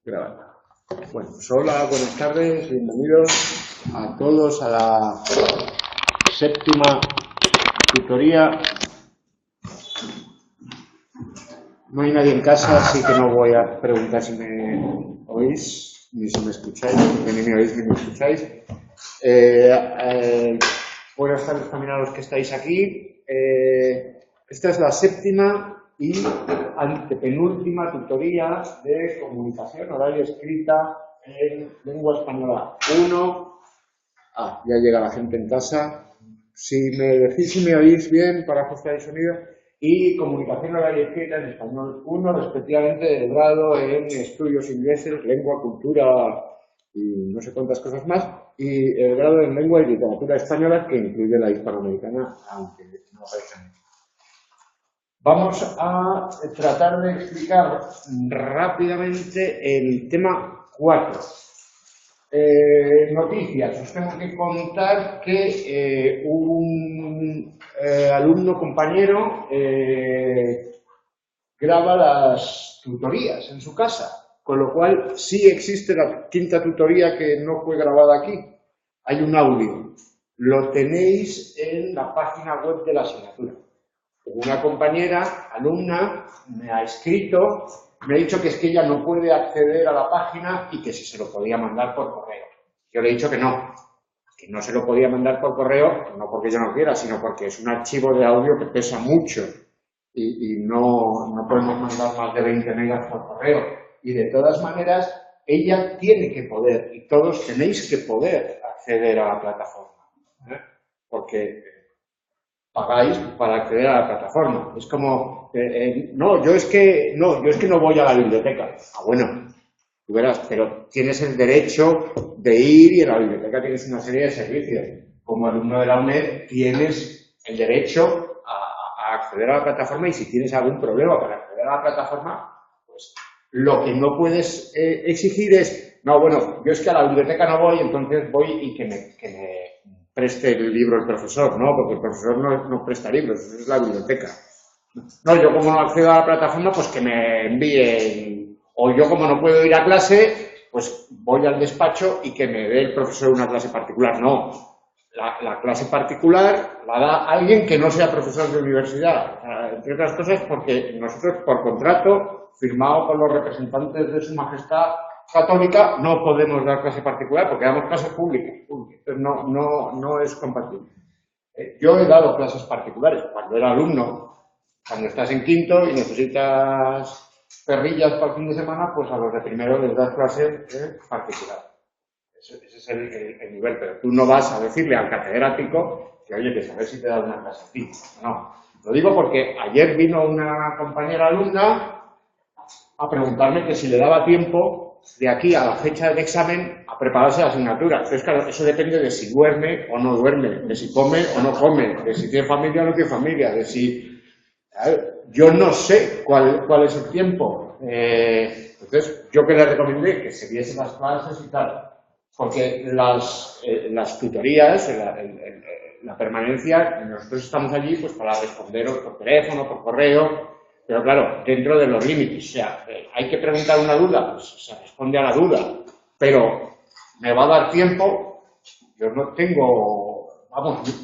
Grabando. Bueno, pues hola, buenas tardes, bienvenidos a todos a la séptima tutoría. No hay nadie en casa, así que no voy a preguntar si me oís, ni si me escucháis, porque ni me oís ni me escucháis. Buenas tardes también a los que estáis aquí. Esta es la séptima y antepenúltima tutoría de comunicación oral y escrita en lengua española 1. Ya llega la gente en casa. Si me decís si me oís bien para ajustar el sonido. Y comunicación oral y escrita en español 1, respectivamente de grado en estudios ingleses, lengua, cultura y no sé cuántas cosas más, y el grado en lengua y literatura española, que incluye la hispanoamericana, aunque no parece. Vamos a tratar de explicar rápidamente el tema 4. Noticias. Os tengo que contar que un alumno compañero graba las tutorías en su casa, con lo cual sí existe la quinta tutoría que no fue grabada aquí. Hay un audio. Lo tenéis en la página web de la asignatura. Una compañera, alumna, me ha escrito, me ha dicho que es que ella no puede acceder a la página y que si se lo podía mandar por correo. Yo le he dicho que no se lo podía mandar por correo, no porque yo no quiera, sino porque es un archivo de audio que pesa mucho y no podemos mandar más de 20 megas por correo. Y de todas maneras, ella tiene que poder, y todos tenéis que poder acceder a la plataforma, porque pagáis para acceder a la plataforma. Es como, yo es que no voy a la biblioteca. Bueno, tú verás, pero tienes el derecho de ir y en la biblioteca tienes una serie de servicios. Como alumno de la UNED tienes el derecho a acceder a la plataforma y si tienes algún problema para acceder a la plataforma, pues lo que no puedes exigir es, yo es que a la biblioteca no voy, entonces voy y que me preste el libro el profesor, ¿no? Porque el profesor no presta libros, eso es la biblioteca. No, yo como no accedo a la plataforma, pues que me envíen, o yo como no puedo ir a clase, pues voy al despacho y que me dé el profesor una clase particular. No, la clase particular la da alguien que no sea profesor de universidad, entre otras cosas porque nosotros por contrato, firmado con los representantes de su majestad católica, no podemos dar clase particular porque damos clases públicas. Entonces no es compatible. Yo he dado clases particulares cuando era alumno. Cuando estás en quinto y necesitas perrillas para el fin de semana, pues a los de primero les das clase particular. Ese es el nivel, pero tú no vas a decirle al catedrático que, oye, que saber si te da una clase a ti. No. Lo digo porque ayer vino una compañera alumna a preguntarme que si le daba tiempo de aquí a la fecha del examen a prepararse la asignatura. Entonces, claro, eso depende de si duerme o no duerme, de si come o no come, de si tiene familia o no tiene familia, de si... Yo no sé cuál es el tiempo. Entonces, yo que le recomendé que se viese las clases y tal, porque las tutorías, la permanencia, nosotros estamos allí pues para responderos por teléfono, por correo, pero claro, dentro de los límites. O sea, hay que preguntar una duda, pues se responde a la duda, pero me va a dar tiempo. Yo no tengo,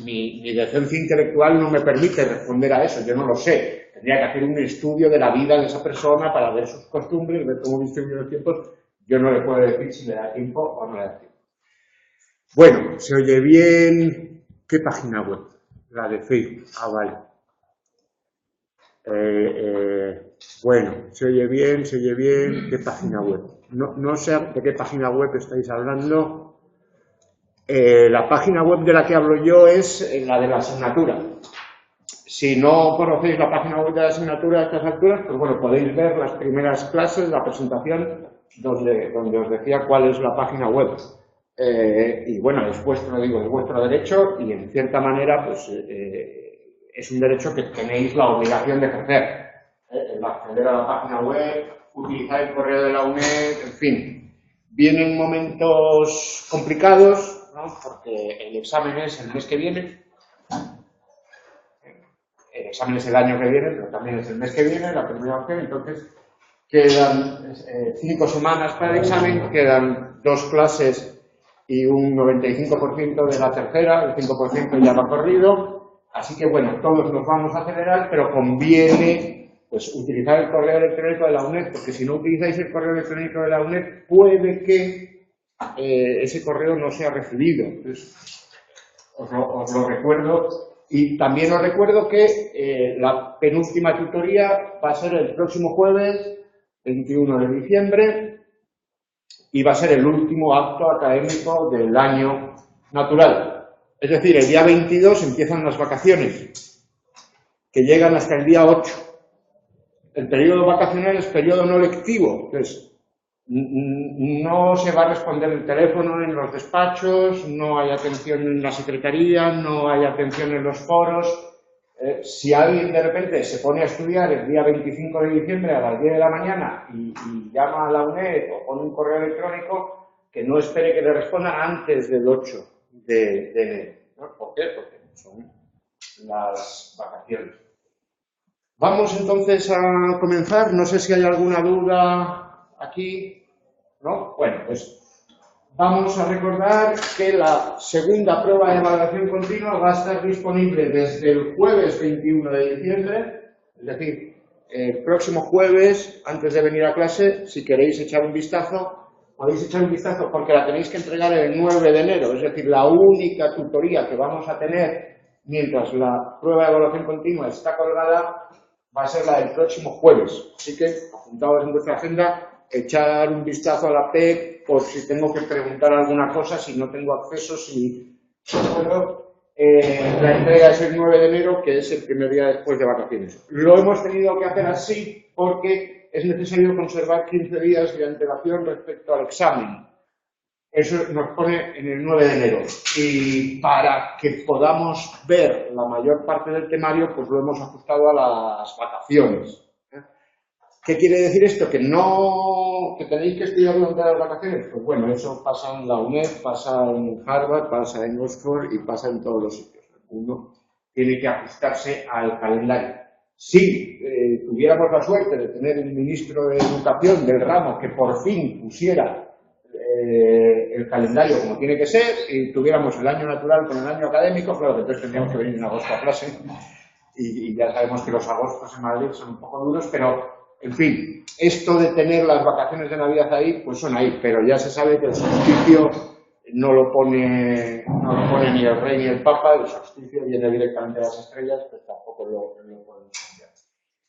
mi decencia intelectual no me permite responder a eso, yo no lo sé. Tendría que hacer un estudio de la vida de esa persona para ver sus costumbres, ver cómo distribuye los tiempos. Yo no le puedo decir si le da tiempo o no le da tiempo. Bueno, ¿se oye bien? ¿Qué página web? La de Facebook. Vale. Bueno, ¿se oye bien? ¿Qué página web? No sé de qué página web estáis hablando. La página web de la que hablo yo es la de la asignatura. Si no conocéis la página web de la asignatura a estas alturas, pues bueno, podéis ver las primeras clases, la presentación, donde os decía cuál es la página web. Y bueno, es vuestro derecho y en cierta manera, pues es un derecho que tenéis la obligación de ejercer. El acceder a la página web, utilizar el correo de la UNED, en fin. Vienen momentos complicados, ¿no? Porque el examen es el mes que viene. El examen es el año que viene, pero también es el mes que viene, la primera opción. Entonces, Quedan 5 semanas para el examen, quedan 2 clases y un 95% de la tercera, el 5% ya va corrido. Así que, bueno, todos nos vamos a acelerar, pero conviene pues, utilizar el correo electrónico de la UNED, porque si no utilizáis el correo electrónico de la UNED, puede que ese correo no sea recibido. Entonces, os lo recuerdo. Y también os recuerdo que la penúltima tutoría va a ser el próximo jueves, 21 de diciembre, y va a ser el último acto académico del año natural. Es decir, el día 22 empiezan las vacaciones, que llegan hasta el día 8. El periodo vacacional es periodo no lectivo, entonces no se va a responder el teléfono en los despachos, no hay atención en la secretaría, no hay atención en los foros. Si alguien de repente se pone a estudiar el día 25 de diciembre a las 10 de la mañana y llama a la UNED o pone un correo electrónico, que no espere que le respondan antes del 8 de enero. ¿No? ¿Por qué? Porque son las vacaciones. Vamos entonces a comenzar. No sé si hay alguna duda aquí. ¿No? Bueno, pues vamos a recordar que la segunda prueba de evaluación continua va a estar disponible desde el jueves 21 de diciembre, es decir, el próximo jueves, antes de venir a clase, si queréis echar un vistazo, podéis echar un vistazo porque la tenéis que entregar el 9 de enero, es decir, la única tutoría que vamos a tener mientras la prueba de evaluación continua está colgada va a ser la del próximo jueves. Así que, apuntados en vuestra agenda, echar un vistazo a la PEC por si tengo que preguntar alguna cosa, si no tengo acceso, si puedo. La entrega es el 9 de enero, que es el primer día después de vacaciones. Lo hemos tenido que hacer así porque es necesario conservar 15 días de antelación respecto al examen. Eso nos pone en el 9 de enero. Y para que podamos ver la mayor parte del temario, pues lo hemos ajustado a las vacaciones. ¿Qué quiere decir esto? ¿Que tenéis que estudiar durante las vacaciones? Pues bueno, eso pasa en la UNED, pasa en Harvard, pasa en Oxford y pasa en todos los sitios. Uno tiene que ajustarse al calendario. Si tuviéramos la suerte de tener un ministro de Educación del ramo que por fin pusiera el calendario como tiene que ser y tuviéramos el año natural con el año académico, claro que entonces tendríamos que venir en agosto a clase y ya sabemos que los agostos en Madrid son un poco duros, pero en fin, esto de tener las vacaciones de Navidad ahí, pues son ahí, pero ya se sabe que el solsticio no lo pone ni el rey ni el papa, el solsticio viene directamente de las estrellas, pues tampoco lo podemos cambiar.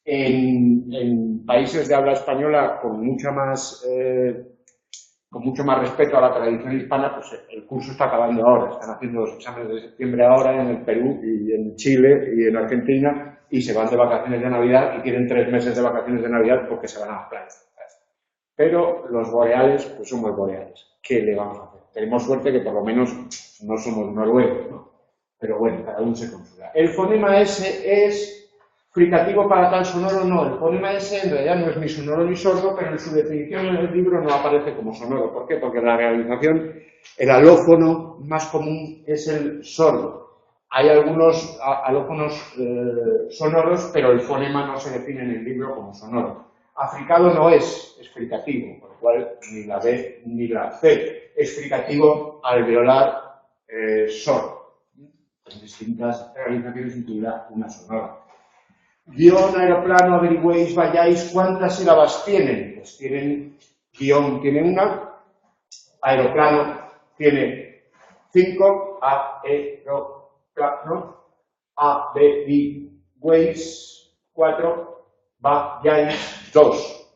En países de habla española con mucho más respeto a la tradición hispana, pues el curso está acabando ahora, están haciendo los exámenes de septiembre ahora en el Perú y en Chile y en Argentina, y se van de vacaciones de Navidad y tienen 3 meses de vacaciones de Navidad porque se van a las playas. Pero los boreales, pues somos boreales. ¿Qué le vamos a hacer? Tenemos suerte que por lo menos no somos noruegos, ¿no? Pero bueno, cada uno se consuela. El fonema S es fricativo para tal sonoro, no. El fonema S en realidad no es ni sonoro ni sordo, pero en su definición en el libro no aparece como sonoro. ¿Por qué? Porque en la realización el alófono más común es el sordo. Hay algunos alófonos sonoros, pero el fonema no se define en el libro como sonoro. Africado no es fricativo, por lo cual ni la B ni la C es fricativo alveolar sordo. En distintas realizaciones incluida una sonora. Guión, aeroplano, averigüéis, vayáis, ¿cuántas sílabas tienen? Pues guión tiene una, aeroplano tiene 5, aeroplano, averigüéis 4, vayáis 2.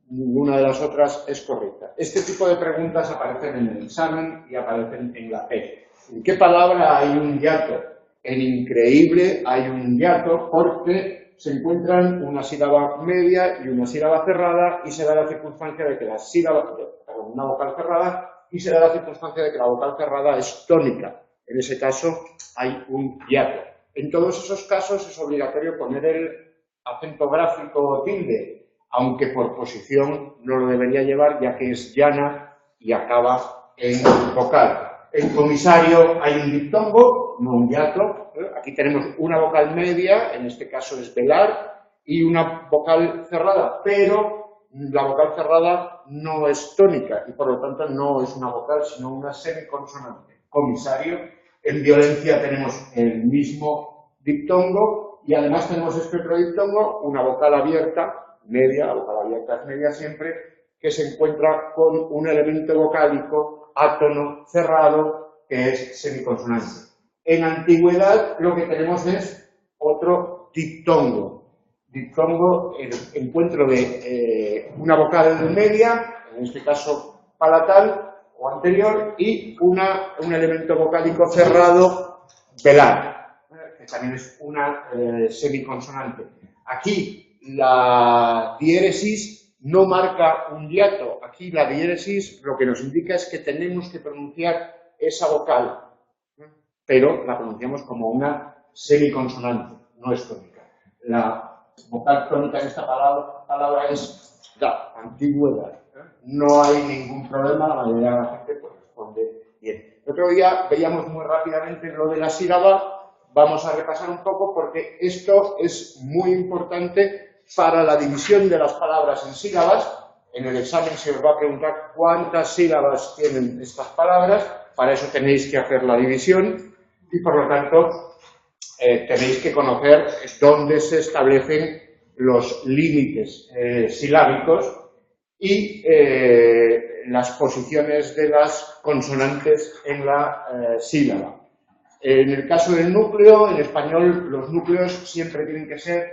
Ninguna de las otras es correcta. Este tipo de preguntas aparecen en el examen y aparecen en la P. ¿En qué palabra hay un hiato? En increíble hay un hiato porque se encuentran una sílaba media y una sílaba cerrada y se da la circunstancia de que la sílaba, una vocal cerrada, y se da la circunstancia de que la vocal cerrada es tónica. En ese caso hay un hiato. En todos esos casos es obligatorio poner el acento gráfico o tilde, aunque por posición no lo debería llevar ya que es llana y acaba en vocal. En comisario hay un diptongo, no un hiato. Aquí tenemos una vocal media, en este caso es velar, y una vocal cerrada, pero la vocal cerrada no es tónica y por lo tanto no es una vocal sino una semiconsonante. Comisario. En violencia tenemos el mismo diptongo y además tenemos este otro diptongo, una vocal abierta, media, la vocal abierta es media siempre, que se encuentra con un elemento vocálico átono cerrado que es semiconsonante. En antigüedad lo que tenemos es otro diptongo. Diptongo, el encuentro de una vocal media, en este caso palatal o anterior, y un elemento vocálico cerrado velar, que también es una semiconsonante. Aquí la diéresis no marca un hiato, aquí la diéresis lo que nos indica es que tenemos que pronunciar esa vocal, pero la pronunciamos como una semiconsonante, no es tónica. La vocal tónica en esta palabra es la antigüedad. No hay ningún problema, la mayoría de la gente pues, responde bien. El otro día veíamos muy rápidamente lo de la sílaba, vamos a repasar un poco porque esto es muy importante para la división de las palabras en sílabas. En el examen se os va a preguntar cuántas sílabas tienen estas palabras, para eso tenéis que hacer la división y por lo tanto tenéis que conocer dónde se establecen los límites silábicos y las posiciones de las consonantes en la sílaba. En el caso del núcleo, en español los núcleos siempre tienen que ser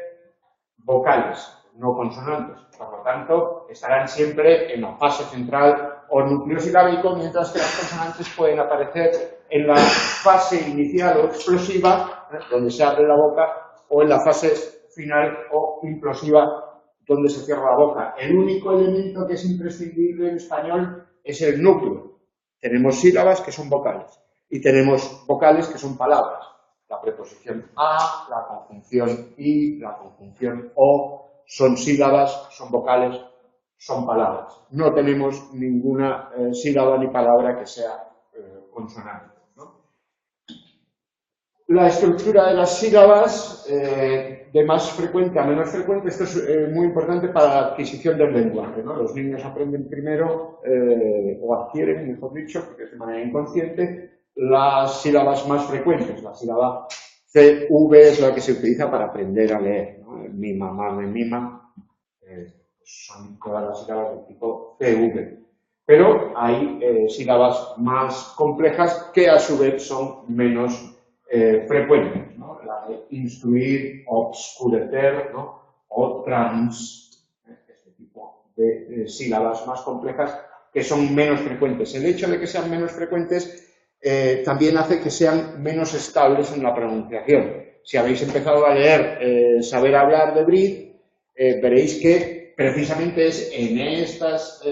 vocales, no consonantes. Por lo tanto, estarán siempre en la fase central o núcleo silábico, mientras que las consonantes pueden aparecer en la fase inicial o explosiva, donde se abre la boca, o en la fase final o implosiva, donde se cierra la boca. El único elemento que es imprescindible en español es el núcleo. Tenemos sílabas que son vocales y tenemos vocales que son palabras. La preposición a, la conjunción y, la conjunción o, son sílabas, son vocales, son palabras. No tenemos ninguna sílaba ni palabra que sea consonante, ¿no? La estructura de las sílabas, de más frecuente a menos frecuente, esto es muy importante para la adquisición del lenguaje, ¿no? Los niños aprenden primero, o adquieren, mejor dicho, porque es de manera inconsciente, las sílabas más frecuentes. La sílaba CV es la que se utiliza para aprender a leer, ¿no? Mi mamá me mima, son todas las sílabas del tipo CV. Pero hay sílabas más complejas que a su vez son menos frecuentes, ¿no? La de instruir, obscurecer, ¿no? O trans, este tipo de sílabas más complejas que son menos frecuentes. El hecho de que sean menos frecuentes también hace que sean menos estables en la pronunciación. Si habéis empezado a leer Saber hablar de Brid, veréis que precisamente es en estas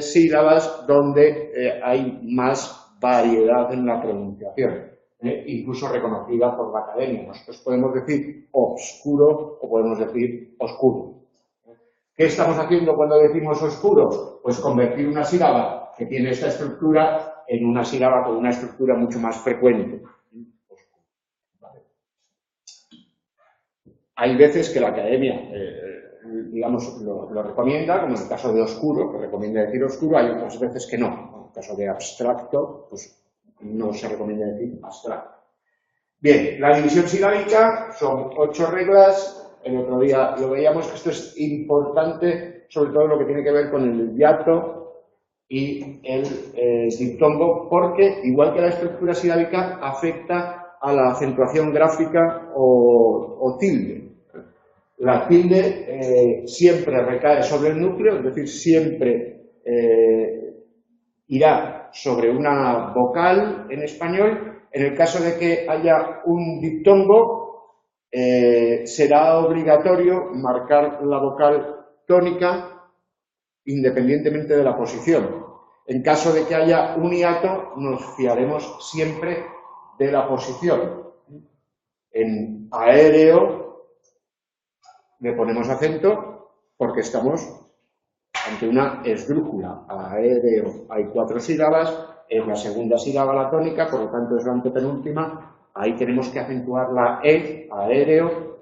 sílabas donde hay más variedad en la pronunciación, incluso reconocida por la academia. Nosotros podemos decir obscuro o podemos decir oscuro. ¿Qué estamos haciendo cuando decimos oscuro? Pues convertir una sílaba que tiene esta estructura en una sílaba con una estructura mucho más frecuente. Vale. Hay veces que la academia, digamos, lo recomienda, como en el caso de oscuro, que recomienda decir oscuro, hay otras veces que no. En el caso de abstracto, pues no se recomienda decir abstracto. Bien, la división silábica son 8 reglas. El otro día lo veíamos, esto es importante, sobre todo lo que tiene que ver con el hiato y el diptongo, porque igual que la estructura silábica afecta a la acentuación gráfica o tilde. La tilde siempre recae sobre el núcleo, es decir, siempre irá sobre una vocal en español. En el caso de que haya un diptongo, será obligatorio marcar la vocal tónica independientemente de la posición. En caso de que haya un hiato, nos fiaremos siempre de la posición. En aéreo le ponemos acento porque estamos ante una esdrújula. Aéreo hay 4 sílabas, es la segunda sílaba la tónica, por lo tanto es la antepenúltima. Ahí tenemos que acentuar la E, aéreo,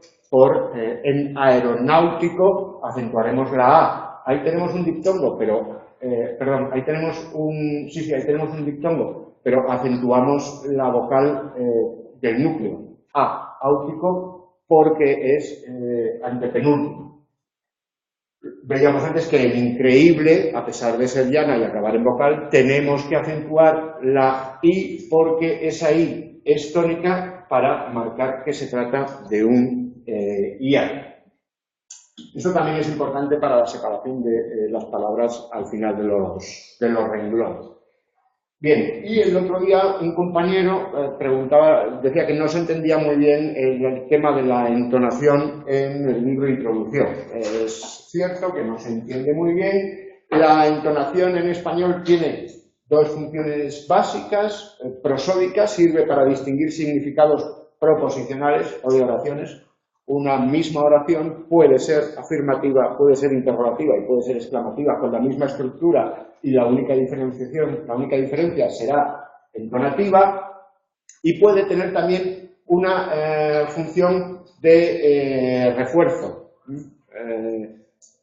en aeronáutico acentuaremos la A, ahí tenemos un diptongo, pero, perdón, ahí tenemos un, sí, ahí tenemos un diptongo, pero acentuamos la vocal del núcleo, A, áutico, porque es antepenúltimo. Veíamos antes que en increíble, a pesar de ser llana y acabar en vocal, tenemos que acentuar la I porque esa I es tónica para marcar que se trata de un hiato. Eso también es importante para la separación de las palabras al final de los renglones. Bien, y el otro día un compañero preguntaba, decía que no se entendía muy bien el tema de la entonación en el libro de introducción. Es cierto que no se entiende muy bien. La entonación en español tiene dos funciones básicas. Prosódica sirve para distinguir significados proposicionales o de oraciones. Una misma oración puede ser afirmativa, puede ser interrogativa y puede ser exclamativa con la misma estructura y la única diferencia será entonativa, y puede tener también una función de refuerzo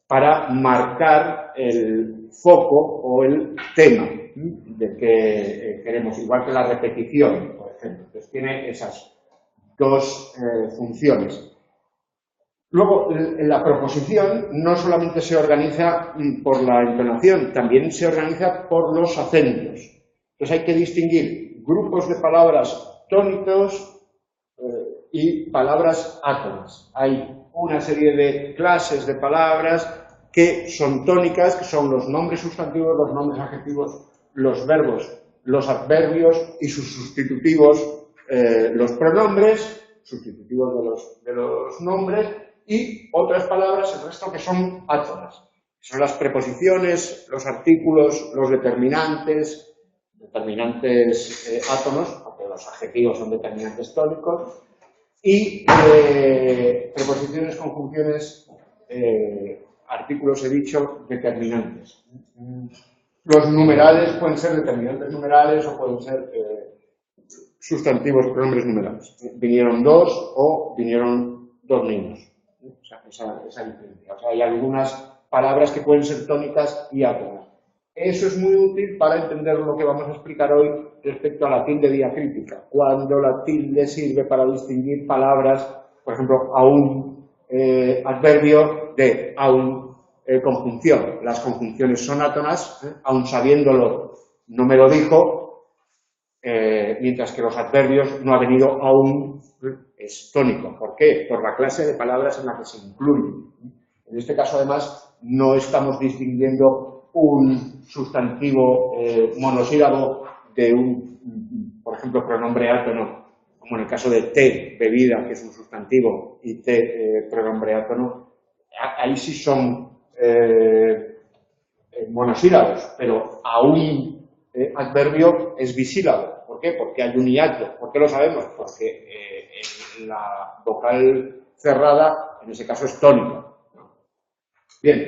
para marcar el foco o el tema del que queremos, igual que la repetición, por ejemplo. Entonces tiene esas dos funciones. Luego, la proposición no solamente se organiza por la entonación, también se organiza por los acentos. Entonces hay que distinguir grupos de palabras tónicos y palabras átonas. Hay una serie de clases de palabras que son tónicas, que son los nombres sustantivos, los nombres adjetivos, los verbos, los adverbios y sus sustitutivos, los pronombres, sustitutivos de los nombres, y otras palabras, el resto, que son átonas. Son las preposiciones, los artículos, los determinantes átonos, porque los adjetivos son determinantes tónicos, y preposiciones, conjunciones, artículos, he dicho, determinantes. Los numerales pueden ser determinantes numerales o pueden ser sustantivos, pronombres numerales. Vinieron dos o vinieron dos niños. O sea, esa diferencia. O sea, hay algunas palabras que pueden ser tónicas y átonas. Eso es muy útil para entender lo que vamos a explicar hoy respecto a la tilde diacrítica. Cuando la tilde sirve para distinguir palabras, por ejemplo, a un adverbio de a un conjunción. Las conjunciones son átonas, aun sabiéndolo, no me lo dijo, mientras que los adverbios no ha venido aún, es tónico. ¿Por qué? Por la clase de palabras en la que se incluyen. En este caso, además, no estamos distinguiendo un sustantivo monosílabo de un, por ejemplo, pronombre átono, como en el caso de té, bebida, que es un sustantivo, y té, pronombre átono. Ahí sí son monosílabos, pero a un adverbio es bisílabo. ¿Por qué? Porque hay un hiato. ¿Por qué lo sabemos? Porque la vocal cerrada, en ese caso, es tónica. Bien,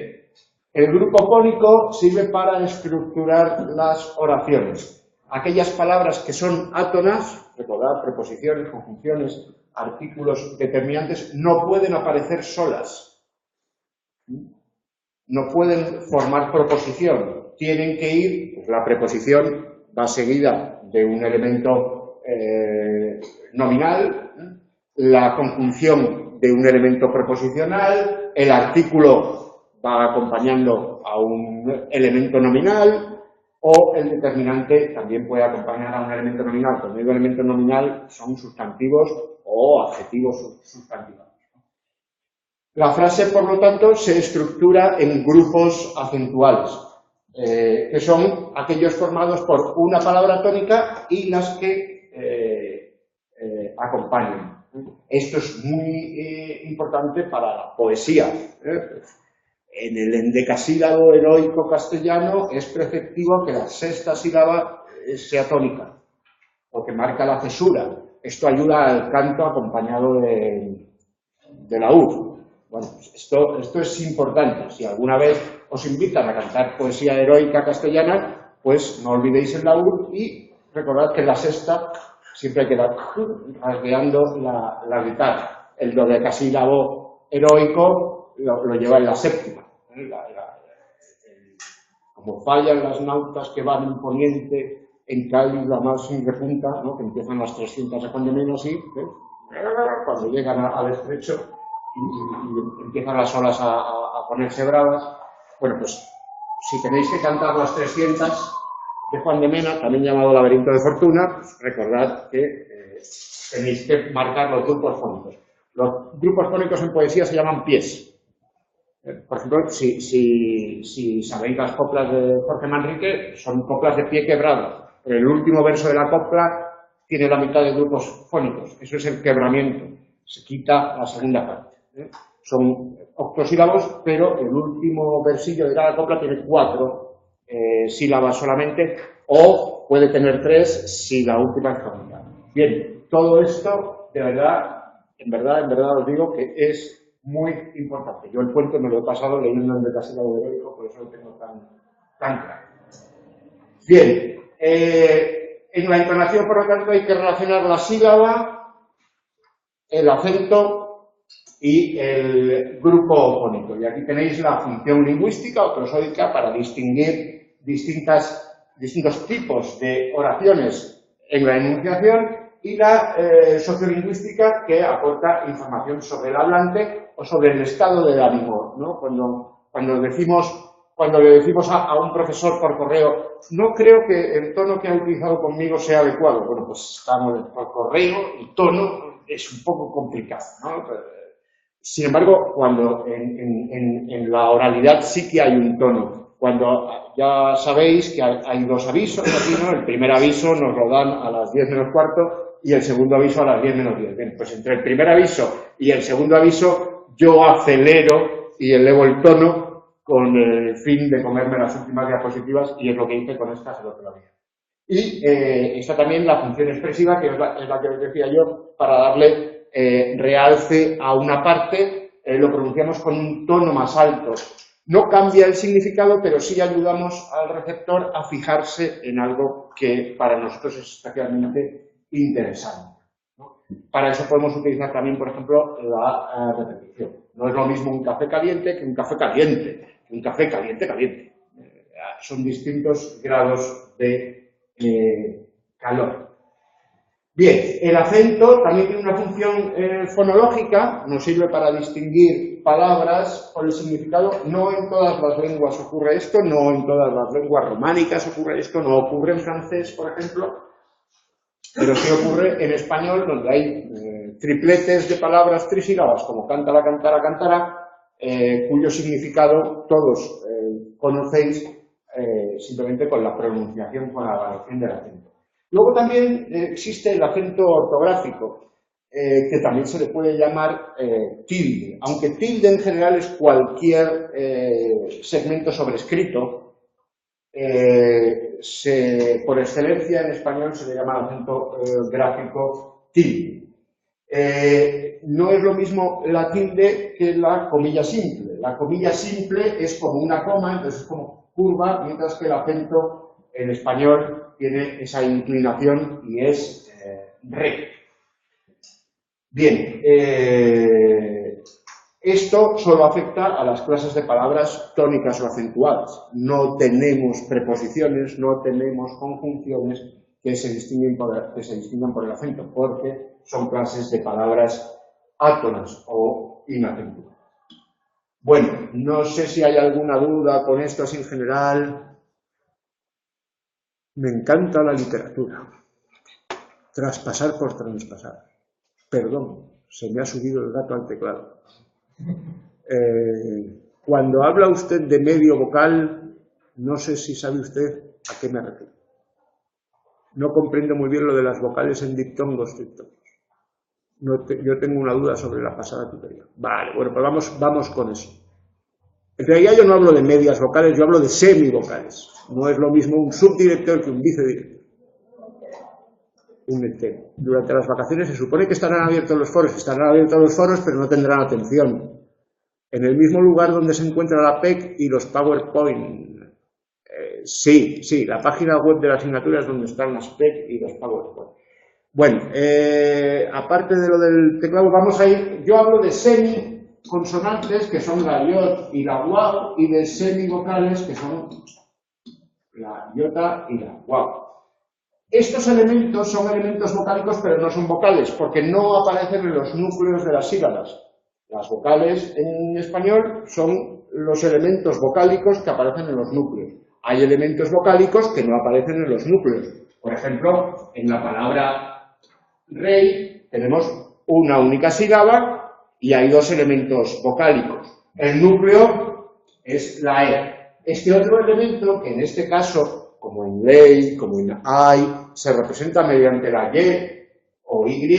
el grupo pónico sirve para estructurar las oraciones. Aquellas palabras que son átonas, recordad, preposiciones, conjunciones, artículos determinantes, no pueden aparecer solas. No pueden formar proposición. Tienen que ir, pues la preposición va seguida de un elemento nominal, la conjunción de un elemento preposicional, el artículo va acompañando a un elemento nominal, o el determinante también puede acompañar a un elemento nominal. Cuando digo elemento nominal son sustantivos o adjetivos sustantivos. La frase, por lo tanto, se estructura en grupos acentuales, que son aquellos formados por una palabra tónica y las que acompañan. Esto es muy importante para la poesía. En el endecasílabo heroico castellano es preceptivo que la sexta sílaba sea tónica, porque marca la cesura. Esto ayuda al canto acompañado de la U. Bueno, esto es importante. Si alguna vez os invitan a cantar poesía heroica castellana, pues no olvidéis el laúd y recordad que la sexta siempre hay que dar rasgueando la guitarra. El dodecasílabo heroico lo lleva en la séptima. como fallan las nautas que van en poniente, en Cádiz la más repunta, ¿no? Que empiezan las 300 a cuando menos y cuando llegan al estrecho y empiezan las olas a ponerse bravas. Bueno, pues si tenéis que cantar las 300 de Juan de Mena, también llamado Laberinto de Fortuna, pues recordad que tenéis que marcar los grupos fónicos. Los grupos fónicos en poesía se llaman pies. Por ejemplo, si sabéis las coplas de Jorge Manrique, son coplas de pie quebrado. Pero el último verso de la copla tiene la mitad de grupos fónicos. Eso es el quebramiento. Se quita la segunda parte. Son octosílabos, pero el último versillo de cada copla tiene 4 sílabas solamente, o puede tener 3 si la última es fónica. Bien, todo esto, de verdad, en verdad os digo que es muy importante. Yo el cuento me lo he pasado leyendo el Decasílabo heroico, por eso lo tengo tan claro. Bien, en la entonación, por lo tanto, hay que relacionar la sílaba, el acento y el grupo fónico. Y aquí tenéis la función lingüística o prosódica para distinguir distintos tipos de oraciones en la enunciación, y la sociolingüística, que aporta información sobre el hablante o sobre el estado del ánimo, ¿no? Cuando le decimos a un profesor por correo, no creo que el tono que ha utilizado conmigo sea adecuado. Bueno, pues estamos por correo y tono es un poco complicado, ¿no? Sin embargo, cuando en la oralidad sí que hay un tono. Cuando ya sabéis que hay 2 avisos aquí, ¿no? El primer aviso nos lo dan a las 10 menos cuarto y el segundo aviso a las 10 menos 10. Bien, pues entre el primer aviso y el segundo aviso yo acelero y elevo el tono con el fin de comerme las últimas diapositivas, y es lo que hice con esta celotropía. Y está también la función expresiva, que es la que os decía yo, para darle realce a una parte, lo pronunciamos con un tono más alto. No cambia el significado, pero sí ayudamos al receptor a fijarse en algo que para nosotros es especialmente interesante, ¿no? Para eso podemos utilizar también, por ejemplo, la repetición. No es lo mismo un café caliente que un café caliente, un café caliente caliente. Son distintos grados de calor. Bien, el acento también tiene una función fonológica, nos sirve para distinguir palabras por el significado. No en todas las lenguas ocurre esto, no en todas las lenguas románicas ocurre esto, no ocurre en francés, por ejemplo, pero sí ocurre en español, donde hay tripletes de palabras trisílabas, como cántara, cantara, cantara, cuyo significado todos conocéis simplemente con la pronunciación, con la variación del acento. Luego también existe el acento ortográfico, que también se le puede llamar tilde, aunque tilde en general es cualquier segmento sobrescrito. Por excelencia en español se le llama acento gráfico tilde. No es lo mismo la tilde que la comilla simple. La comilla simple es como una coma, entonces es como curva, mientras que el acento en español tiene esa inclinación y es recto. Bien, esto solo afecta a las clases de palabras tónicas o acentuadas. No tenemos preposiciones, no tenemos conjunciones que se distingan por el acento, porque son clases de palabras átonas o inacentuadas. Bueno, no sé si hay alguna duda con esto así en general. Me encanta la literatura. Traspasar por traspasar. Perdón, se me ha subido el gato al teclado. Cuando habla usted de medio vocal, no sé si sabe usted a qué me refiero. No comprendo muy bien lo de las vocales en diptongos, yo tengo una duda sobre la pasada tutoría. Vale, bueno, pues vamos con eso. En realidad yo no hablo de medias vocales, yo hablo de semivocales. No es lo mismo un subdirector que un vicedirector. Durante las vacaciones se supone que estarán abiertos los foros, pero no tendrán atención. En el mismo lugar donde se encuentra la PEC y los PowerPoint. Sí, la página web de la asignatura es donde están las PEC y los PowerPoint. Bueno, aparte de lo del teclado, vamos a ir, yo hablo de semiconsonantes, que son la iot y la guau, y de semivocales, que son la iota y la guau. Estos elementos son elementos vocálicos, pero no son vocales, porque no aparecen en los núcleos de las sílabas. Las vocales en español son los elementos vocálicos que aparecen en los núcleos. Hay elementos vocálicos que no aparecen en los núcleos. Por ejemplo, en la palabra rey tenemos una única sílaba y hay dos elementos vocálicos. El núcleo es la E. Este otro elemento, que en este caso, como en ley, como en hay, se representa mediante la Y o Y,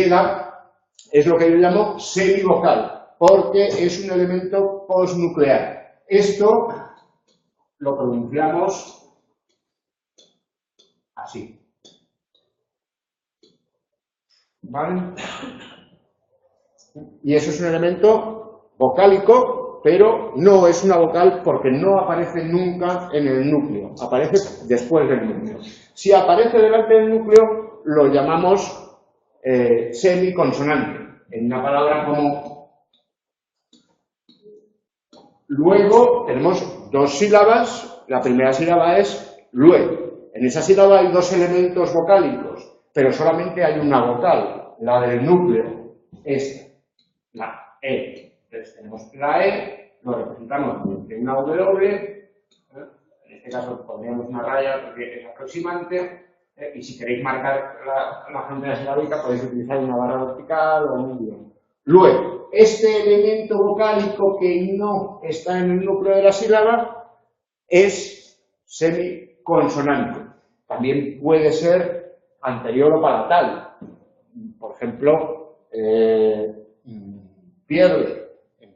es lo que yo llamo semivocal, porque es un elemento postnuclear. Esto lo pronunciamos así. ¿Vale? Y eso es un elemento vocálico, pero no es una vocal porque no aparece nunca en el núcleo, aparece después del núcleo. Si aparece delante del núcleo, lo llamamos semiconsonante, en una palabra como luego tenemos dos sílabas, la primera sílaba es lue. En esa sílaba hay dos elementos vocálicos, pero solamente hay una vocal, la del núcleo, esta, la E. Entonces tenemos la E, lo representamos mediante una W, en este caso pondríamos una raya porque es aproximante, y si queréis marcar la frontera silábica podéis utilizar una barra vertical o un guión. Luego, este elemento vocálico que no está en el núcleo de la sílaba es semiconsonante. También puede ser anterior o palatal. Por ejemplo, pierde.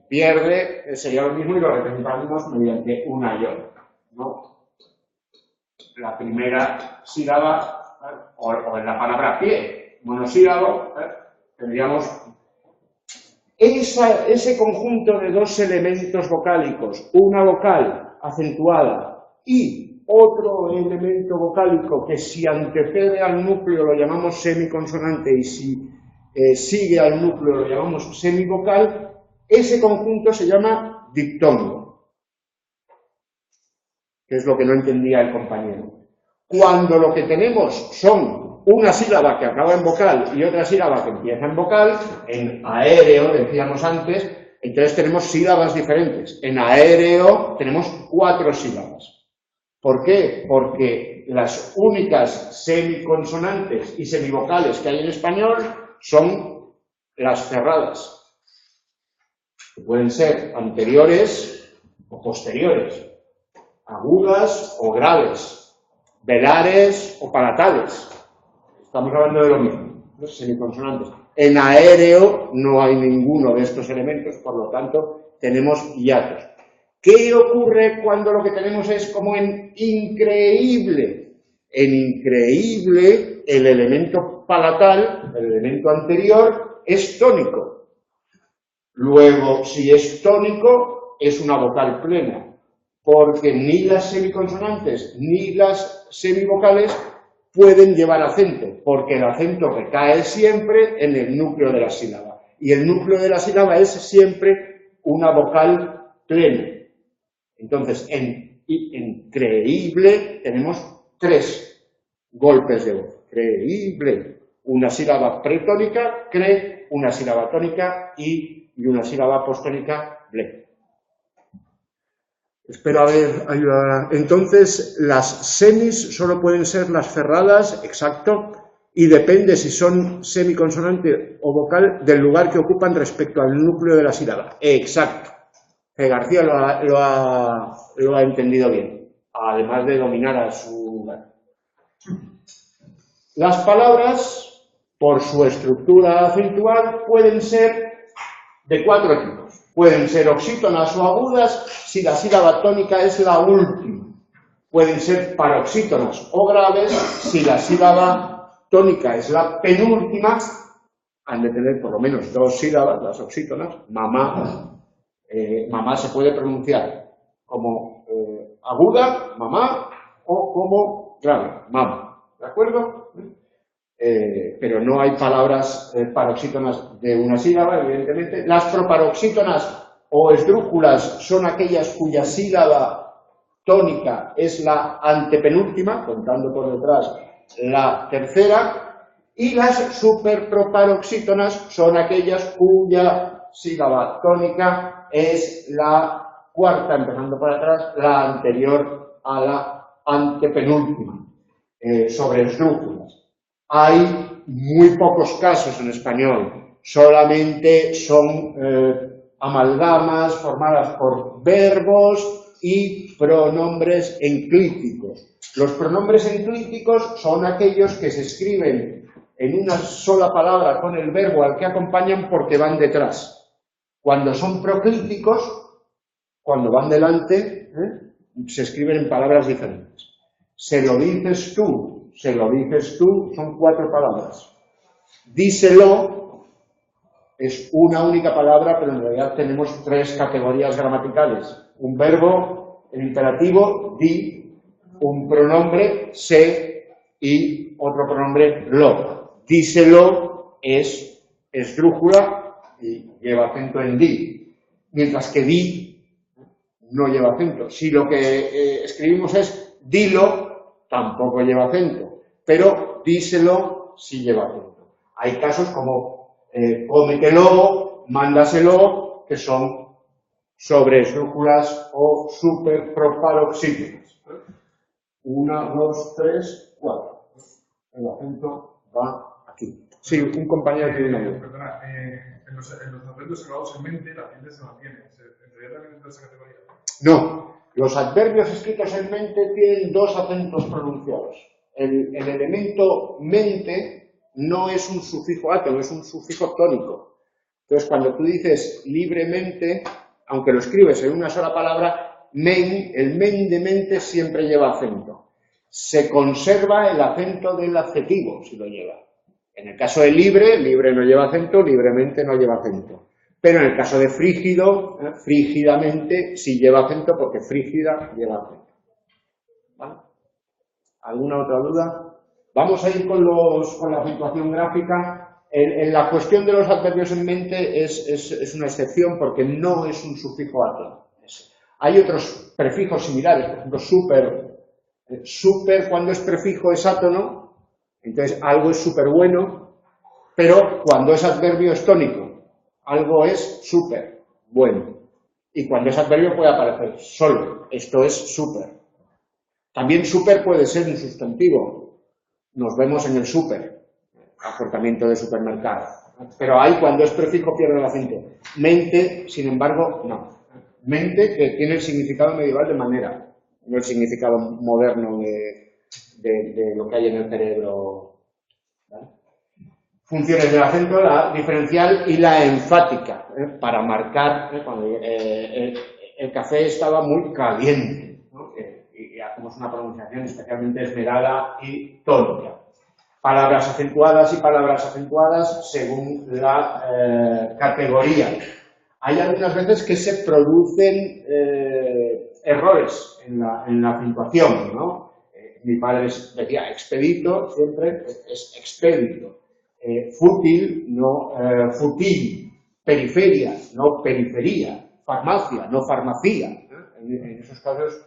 Pierde sería lo mismo y lo representamos mediante una iota, ¿no? La primera sílaba, o en la palabra pie, monosílabo, tendríamos ese conjunto de dos elementos vocálicos, una vocal acentuada y otro elemento vocálico que si antecede al núcleo lo llamamos semiconsonante y si sigue al núcleo lo llamamos semivocal, ese conjunto se llama diptongo, que es lo que no entendía el compañero. Cuando lo que tenemos son una sílaba que acaba en vocal y otra sílaba que empieza en vocal, en aéreo, decíamos antes, entonces tenemos sílabas diferentes. En aéreo tenemos 4 sílabas. ¿Por qué? Porque las únicas semiconsonantes y semivocales que hay en español son las cerradas, que pueden ser anteriores o posteriores, agudas o graves, velares o palatales. Estamos hablando de lo mismo, los semiconsonantes. En aéreo no hay ninguno de estos elementos, por lo tanto tenemos hiatos. ¿Qué ocurre cuando lo que tenemos es como en increíble? En increíble el elemento palatal, el elemento anterior, es tónico. Luego, si es tónico, es una vocal plena, porque ni las semiconsonantes ni las semivocales pueden llevar acento, porque el acento recae siempre en el núcleo de la sílaba. Y el núcleo de la sílaba es siempre una vocal plena. Entonces, en creíble tenemos 3 golpes de voz. Creíble. Una sílaba pretónica, cre, una sílaba tónica y una sílaba postónica, ble. Espero haber ayudado. Entonces, las semis solo pueden ser las cerradas, exacto, y depende si son semiconsonante o vocal del lugar que ocupan respecto al núcleo de la sílaba. Exacto. García lo ha entendido bien, además de dominar a su lugar. Las palabras, por su estructura acentual, pueden ser de 4 tipos. Pueden ser oxítonas o agudas si la sílaba tónica es la última. Pueden ser paroxítonas o graves si la sílaba tónica es la penúltima. Han de tener por lo menos 2 sílabas, las oxítonas. Mamá. Mamá se puede pronunciar como aguda, mamá, o como grave, mamá. ¿De acuerdo? Pero no hay palabras paroxítonas de una sílaba, evidentemente. Las proparoxítonas o esdrújulas son aquellas cuya sílaba tónica es la antepenúltima, contando por detrás la tercera, y las superproparoxítonas son aquellas cuya sílaba tónica es la cuarta, empezando por atrás, la anterior a la antepenúltima, sobre esdrújulas. Hay muy pocos casos en español, solamente son amalgamas formadas por verbos y pronombres enclíticos. Los pronombres enclíticos son aquellos que se escriben en una sola palabra con el verbo al que acompañan porque van detrás. Cuando son proclíticos, cuando van delante, se escriben en palabras diferentes. Se lo dices tú, son 4 palabras. Díselo es una única palabra, pero en realidad tenemos 3 categorías gramaticales. Un verbo, el imperativo, di, un pronombre, sé, y otro pronombre, lo. Díselo es esdrújula y lleva acento en di, mientras que di no lleva acento. Si lo que escribimos es dilo, tampoco lleva acento, pero díselo sí lleva acento. Hay casos como cómetelo, mándaselo, que son sobre esdrújulas o superproparoxítonas. 1, 2, 3, 4. El acento va aquí. Sí, un compañero tiene una duda. Perdona, en los adverbios grabados en mente, la tilde se mantiene. ¿Entraría también dentro de esa categoría? No, los adverbios escritos en mente tienen 2 acentos pronunciados. El elemento mente no es un sufijo átono, es un sufijo tónico. Entonces, cuando tú dices libremente, aunque lo escribes en una sola palabra, el men de mente siempre lleva acento. Se conserva el acento del adjetivo, si lo lleva. En el caso de libre, libre no lleva acento, libremente no lleva acento. Pero en el caso de frígido, frígidamente sí lleva acento porque frígida lleva acento. ¿Vale? ¿Alguna otra duda? Vamos a ir con la acentuación gráfica. En la cuestión de los adverbios en mente es una excepción porque no es un sufijo átono. Hay otros prefijos similares, por ejemplo, super. Super, cuando es prefijo, es átono, entonces algo es súper bueno, pero cuando es adverbio es tónico. Algo es súper bueno. Y cuando es adverbio puede aparecer solo. Esto es súper. También súper puede ser un sustantivo. Nos vemos en el súper. Acortamiento de supermercado. Pero ahí cuando es prefijo pierde el acento. Mente, sin embargo, no. Mente que tiene el significado medieval de manera, no el significado moderno de lo que hay en el cerebro. ¿Vale? Funciones del acento, la diferencial y la enfática, para marcar cuando el café estaba muy caliente, ¿no? Y hacemos una pronunciación especialmente esmerada y tónica. Palabras acentuadas y palabras acentuadas según la categoría. Hay algunas veces que se producen errores en la acentuación, ¿no? Mi padre decía expedito, siempre es expedito. Fútil, no futil. Periferia, no periferia. Farmacia, no farmacia. En esos casos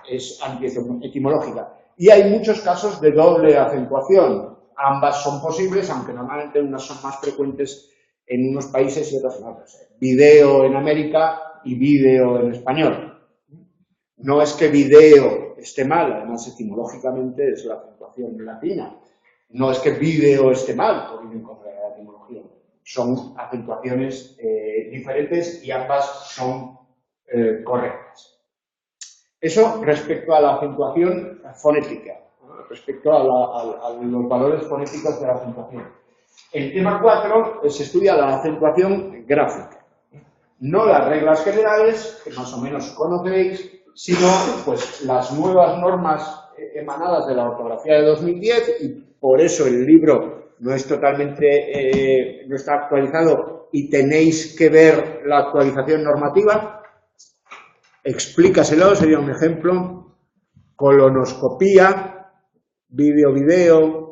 es antietimológica. Y hay muchos casos de doble acentuación. Ambas son posibles, aunque normalmente unas son más frecuentes en unos países y otros en otros. Video en América y vídeo en español. No es que video esté mal, además etimológicamente es la acentuación latina. No es que vídeo esté mal, por ir en contra de la etimología. Son acentuaciones diferentes y ambas son correctas. Eso respecto a la acentuación fonética, respecto a los valores fonéticos de la acentuación. El tema 4 se estudia la acentuación gráfica. No las reglas generales, que más o menos conocéis, sino pues las nuevas normas emanadas de la ortografía de 2010, y por eso el libro no es totalmente, no está actualizado y tenéis que ver la actualización normativa. Explícaselo, sería un ejemplo. Colonoscopía, video.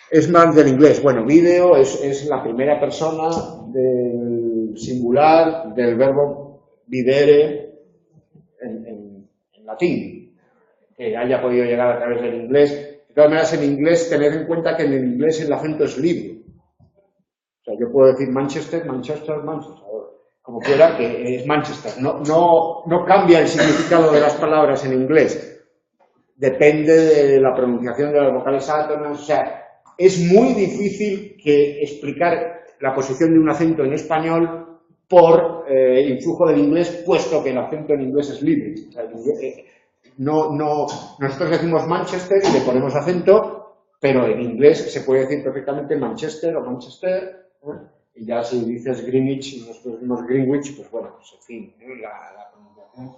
Es más del inglés. Bueno, vídeo es la primera persona del singular del verbo videre en latín, que haya podido llegar a través del inglés. De todas maneras, en inglés, tened en cuenta que en el inglés el acento es libre. O sea, yo puedo decir Manchester, Manchester, Manchester, como quiera, que es Manchester. No cambia el significado de las palabras en inglés. Depende de la pronunciación de las vocales átonas. O sea, es muy difícil explicar la posición de un acento en español por influjo del inglés, puesto que el acento en inglés es libre. O sea, nosotros decimos Manchester y le ponemos acento, pero en inglés se puede decir perfectamente Manchester o Manchester, y ya si dices Greenwich y nosotros decimos Greenwich, pues bueno, pues en fin, la pronunciación.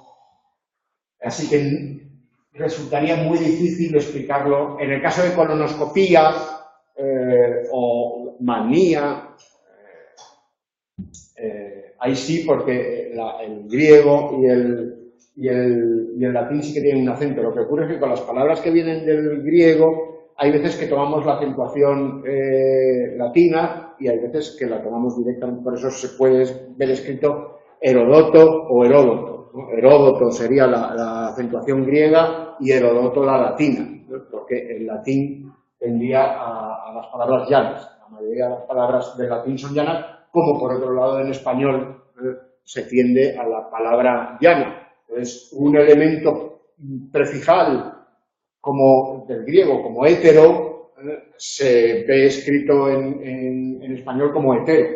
Así que resultaría muy difícil explicarlo. En el caso de colonoscopía o manía, ahí sí, porque el griego y el latín sí que tienen un acento. Lo que ocurre es que con las palabras que vienen del griego hay veces que tomamos la acentuación latina y hay veces que la tomamos directamente. Por eso se puede ver escrito Herodoto o Heródoto, ¿no? Heródoto sería la acentuación griega y Heródoto la latina, ¿no? Porque el latín tendría a las palabras llanas. La mayoría de las palabras del latín son llanas, como por otro lado en español se tiende a la palabra llana. Entonces, un elemento prefijal como del griego, como hétero, se ve escrito en español como hetero,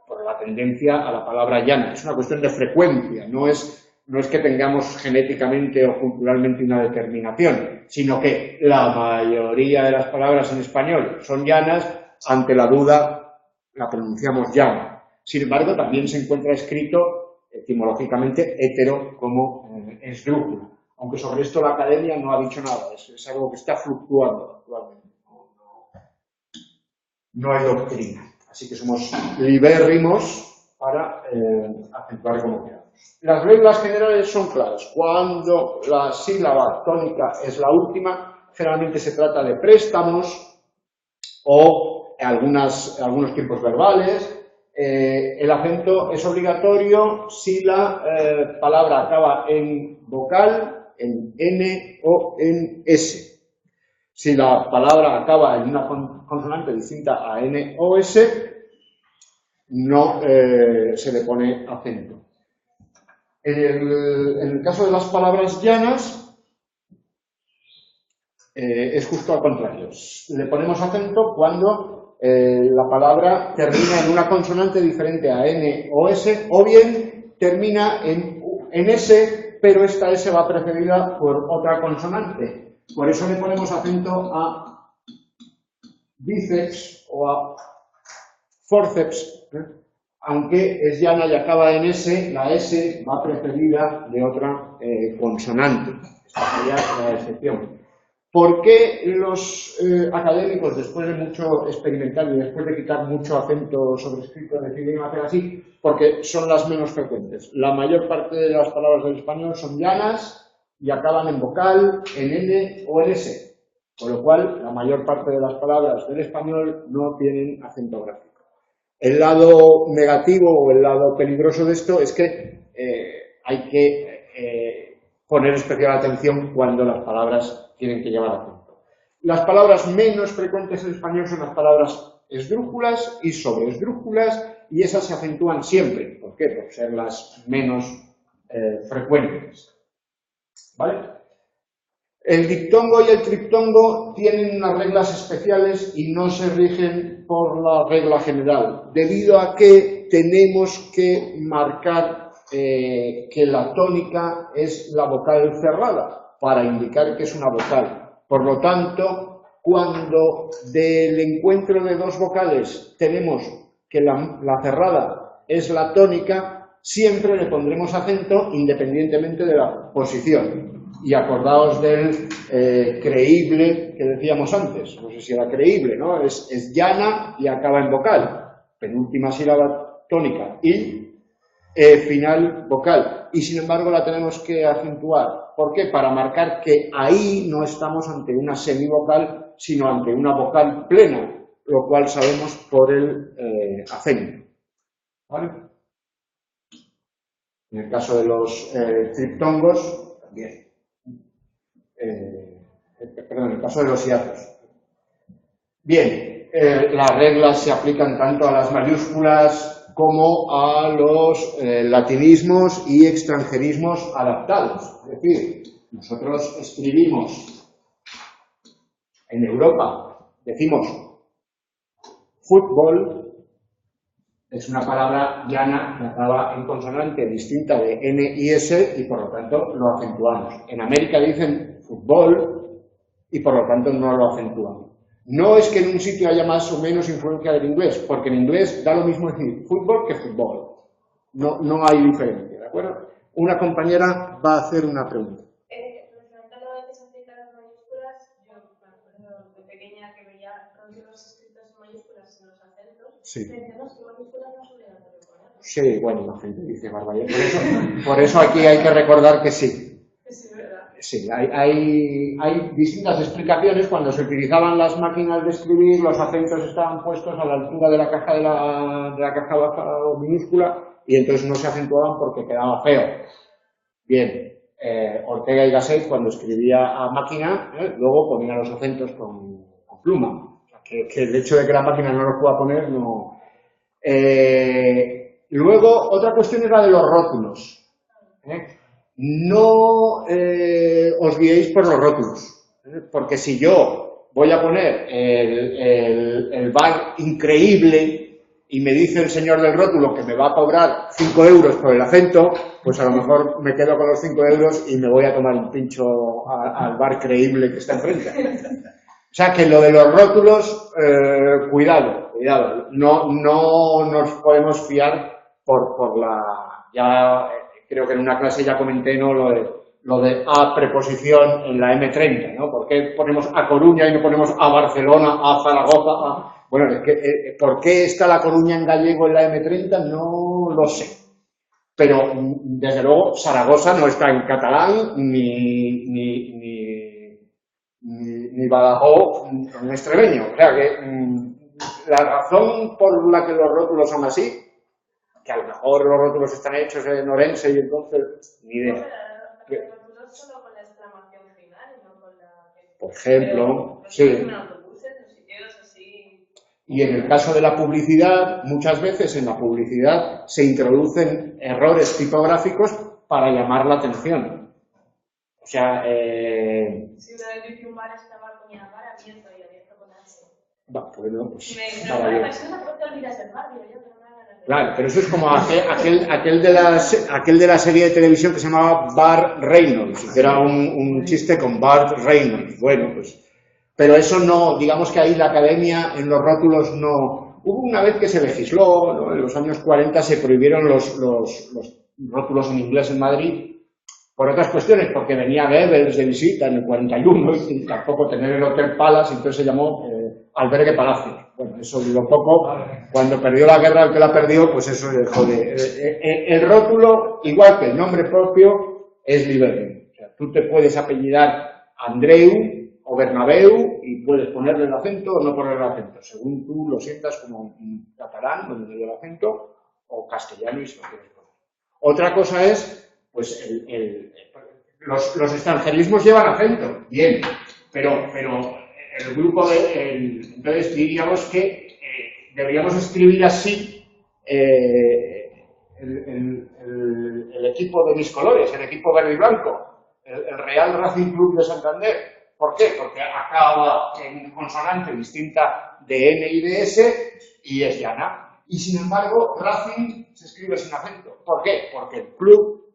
por la tendencia a la palabra llana. Es una cuestión de frecuencia, no es que tengamos genéticamente o culturalmente una determinación, sino que la mayoría de las palabras en español son llanas, ante la duda la pronunciamos llana. Sin embargo, también se encuentra escrito etimológicamente hétero como esdrújula. Aunque sobre esto la academia no ha dicho nada, es algo que está fluctuando actualmente. No hay doctrina. Así que somos libérrimos para acentuar como queramos. Las reglas generales son claras. Cuando la sílaba tónica es la última, generalmente se trata de préstamos o algunos tiempos verbales. El acento es obligatorio si la palabra acaba en vocal, en N o en S. Si la palabra acaba en una consonante distinta a N o S, no se le pone acento. En el caso de las palabras llanas, es justo al contrario. Le ponemos acento cuando la palabra termina en una consonante diferente a N o S, o bien termina en S, pero esta S va precedida por otra consonante. Por eso le ponemos acento a bíceps o a forceps, aunque es llana y acaba en S, la S va precedida de otra consonante. Esta sería la excepción. ¿Por qué los académicos, después de mucho experimentar y después de quitar mucho acento sobrescrito, deciden hacer así? Porque son las menos frecuentes. La mayor parte de las palabras del español son llanas y acaban en vocal, en N o en S. Con lo cual, la mayor parte de las palabras del español no tienen acento gráfico. El lado negativo o el lado peligroso de esto es que hay que poner especial atención cuando las palabras tienen que llevar acento. Las palabras menos frecuentes en español son las palabras esdrújulas y sobreesdrújulas, y esas se acentúan siempre. ¿Por qué? Por ser las menos frecuentes. ¿Vale? El diptongo y el triptongo tienen unas reglas especiales y no se rigen por la regla general, debido a que tenemos que marcar que la tónica es la vocal cerrada, para indicar que es una vocal. Por lo tanto, cuando del encuentro de dos vocales tenemos que la cerrada es la tónica, siempre le pondremos acento independientemente de la posición. Y acordaos del creíble que decíamos antes, no sé si era creíble, ¿no? Es llana y acaba en vocal, penúltima sílaba tónica y final vocal, y sin embargo la tenemos que acentuar. ¿Por qué? Para marcar que ahí no estamos ante una semivocal, sino ante una vocal plena, lo cual sabemos por el acento. ¿Vale? En el caso de los triptongos, también. Perdón, en el caso de los hiatos. Bien, las reglas se aplican tanto a las mayúsculas como a los latinismos y extranjerismos adaptados. Es decir, nosotros escribimos en Europa, decimos fútbol, es una palabra llana que acaba en consonante distinta de N y S y por lo tanto lo acentuamos. En América dicen fútbol y por lo tanto no lo acentuamos. No es que en un sitio haya más o menos influencia del inglés, porque en inglés da lo mismo decir fútbol que fútbol. No hay diferencia, ¿de acuerdo? Una compañera va a hacer una pregunta. Referente a lo de que se aplican las mayúsculas, yo me acuerdo de pequeña que veía los escritos en mayúsculas en los acentos. Sí. Decíamos que mayúsculas no es obligatorio ponerlas. Sí, bueno, la gente dice barbaridad. Por eso aquí hay que recordar que sí. Sí, ¿verdad? Sí, hay distintas explicaciones. Cuando se utilizaban las máquinas de escribir, los acentos estaban puestos a la altura de la caja de la caja baja o minúscula y entonces no se acentuaban porque quedaba feo. Bien, Ortega y Gasset cuando escribía a máquina, luego ponía los acentos con pluma. O sea, que el hecho de que la máquina no los pueda poner no... luego, otra cuestión es la de los rótulos. No os guiéis por los rótulos, porque si yo voy a poner el bar increíble y me dice el señor del rótulo que me va a cobrar 5 euros por el acento, pues a lo mejor me quedo con los 5 euros y me voy a tomar un pincho al bar creíble que está enfrente. O sea que lo de los rótulos, cuidado, no nos podemos fiar por la... Ya, creo que en una clase ya comenté, ¿no?, lo de a preposición en la M30, ¿no? ¿Por qué ponemos a Coruña y no ponemos a Barcelona, a Zaragoza? Bueno, es que, ¿por qué está la Coruña en gallego en la M30? No lo sé. Pero, desde luego, Zaragoza no está en catalán, ni Badajoz en extremeño. O sea que la razón por la que los rótulos son así, que a lo mejor los rótulos están hechos en Orense y entonces, ni idea. Pero los rótulos solo con la exclamación final y no con la... Por ejemplo, sí. En autobuses, en sitios así... Y en el caso de la publicidad, muchas veces en la publicidad se introducen errores tipográficos para llamar la atención. O sea, Si una vez vi que un bar estaba ponía bar abierto y abierto con H. Bueno, pues... Me una persona, ¿por qué te olvidas del bar? Digo yo, pero no hagan nada. Claro, pero eso es como aquel de la serie de televisión que se llamaba Bart Reynolds, que era un chiste con Bart Reynolds. Bueno, pues... Pero eso no, digamos que ahí la academia en los rótulos no... Hubo una vez que se legisló, ¿no? En los años 40 se prohibieron los rótulos en inglés en Madrid por otras cuestiones, porque venía Goebbels de visita en el 41 y tampoco tener el Hotel Palace, entonces se llamó Albergue Palacio. Bueno, eso lo poco, cuando perdió la guerra, el que la perdió, pues eso dejó de... el rótulo, igual que el nombre propio, es libre. O sea, tú te puedes apellidar Andreu o Bernabéu y puedes ponerle el acento o no ponerle el acento, según tú lo sientas como catalán, donde no lleva el acento, o castellano y si lo quieres poner. Otra cosa es, pues, los extranjerismos llevan acento, bien, pero el grupo entonces diríamos que deberíamos escribir así el equipo de mis colores, el equipo verde y blanco, el Real Racing Club de Santander. ¿Por qué? Porque acaba en consonante distinta de N y de S y es llana. Y sin embargo, Racing se escribe sin acento. ¿Por qué? Porque el club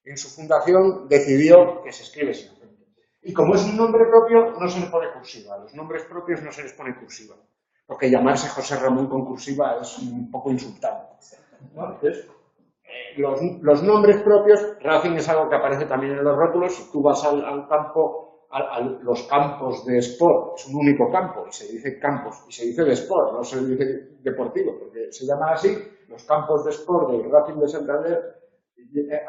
en su fundación decidió que se escribe sin acento. Y como es un nombre propio, no se le pone cursiva. A los nombres propios no se les pone cursiva. Porque llamarse José Ramón con cursiva es un poco insultante, ¿no? Entonces, los nombres propios, Racing es algo que aparece también en los rótulos. Si tú vas al campo, a los campos de sport, es un único campo, y se dice campos, y se dice de sport, no se dice deportivo, porque se llama así, los campos de sport del Racing de Santander,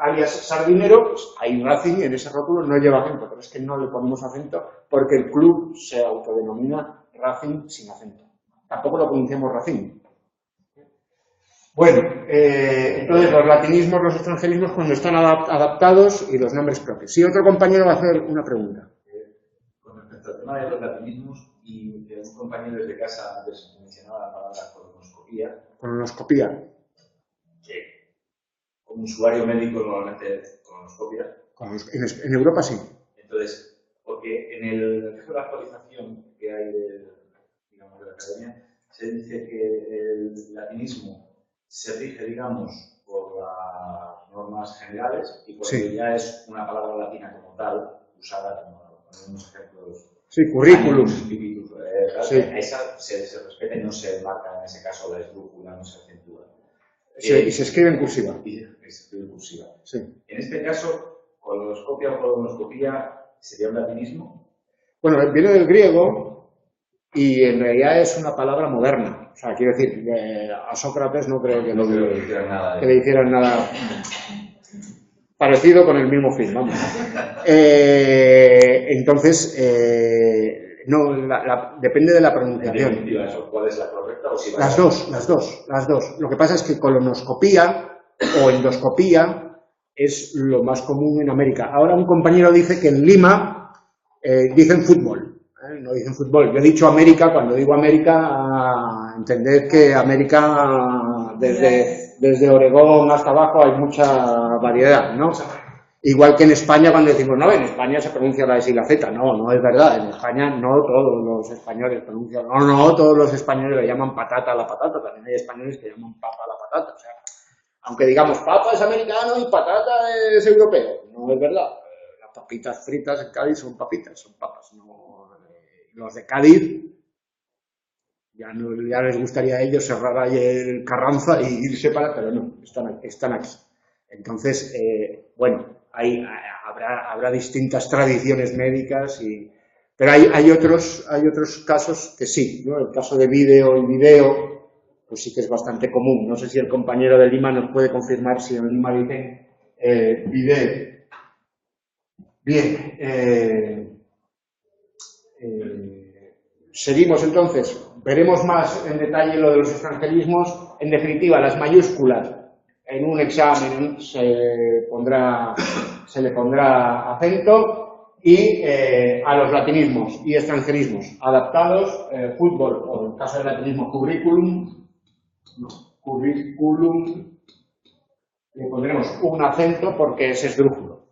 alias Sardinero, pues hay Racing en ese rótulo, no lleva acento, pero es que no le ponemos acento porque el club se autodenomina Racing sin acento. Tampoco lo pronunciamos Racing. Bueno, Entonces, los latinismos, los extranjerismos, cuando están adaptados y los nombres propios. Si otro compañero va a hacer una pregunta. Con respecto al tema de los latinismos, y un compañero desde casa antes mencionaba la palabra colonoscopía. Colonoscopía. Sí. Como usuario médico normalmente colonoscopia. En Europa sí. Entonces, porque en el texto de actualización que hay digamos, de la academia, se dice que el latinismo se rige, digamos, por las normas generales y por ello ya es una palabra latina como tal, usada como unos ejemplos. Sí, currículum. Sí. Esa se respeta y no se marca en ese caso la esdrújula, no se acentúa. Y se escribe en cursiva. Y se escribe en cursiva. Sí. En este caso, colonoscopia o colonoscopía sería un latinismo. Bueno, viene del griego y en realidad es una palabra moderna. O sea, quiero decir, a Sócrates no creo que, le hicieran nada parecido con el mismo fin, vamos. Entonces, no, depende de la pronunciación. ¿Cuál es la correcta? O si las dos. Lo que pasa es que colonoscopía o endoscopía es lo más común en América. Ahora un compañero dice que en Lima dicen fútbol, no dicen fútbol. Yo he dicho América, cuando digo América, entended que América, desde Oregón hasta abajo hay mucha variedad, ¿no? Igual que en España cuando decimos, no, en España se pronuncia la S y la Z. No es verdad. En España no todos los españoles pronuncian, no todos los españoles le llaman patata a la patata. También hay españoles que llaman papa a la patata. O sea, aunque digamos papa es americano y patata es europeo, no es verdad. Las papitas fritas en Cádiz son papitas, son papas. No, los de Cádiz ya les gustaría a ellos cerrar ahí el Carranza y irse para, pero no, están aquí. Entonces, bueno, habrá distintas tradiciones médicas, pero hay otros casos que sí, ¿no? El caso de vídeo y video, pues sí que es bastante común. No sé si el compañero de Lima nos puede confirmar si en Lima dicen video. Bien, seguimos entonces. Veremos más en detalle lo de los extranjerismos. En definitiva, las mayúsculas en un examen se le pondrá acento, y a los latinismos y extranjerismos adaptados, fútbol, o en el caso del latinismo currículum, le pondremos un acento porque es esdrújulo,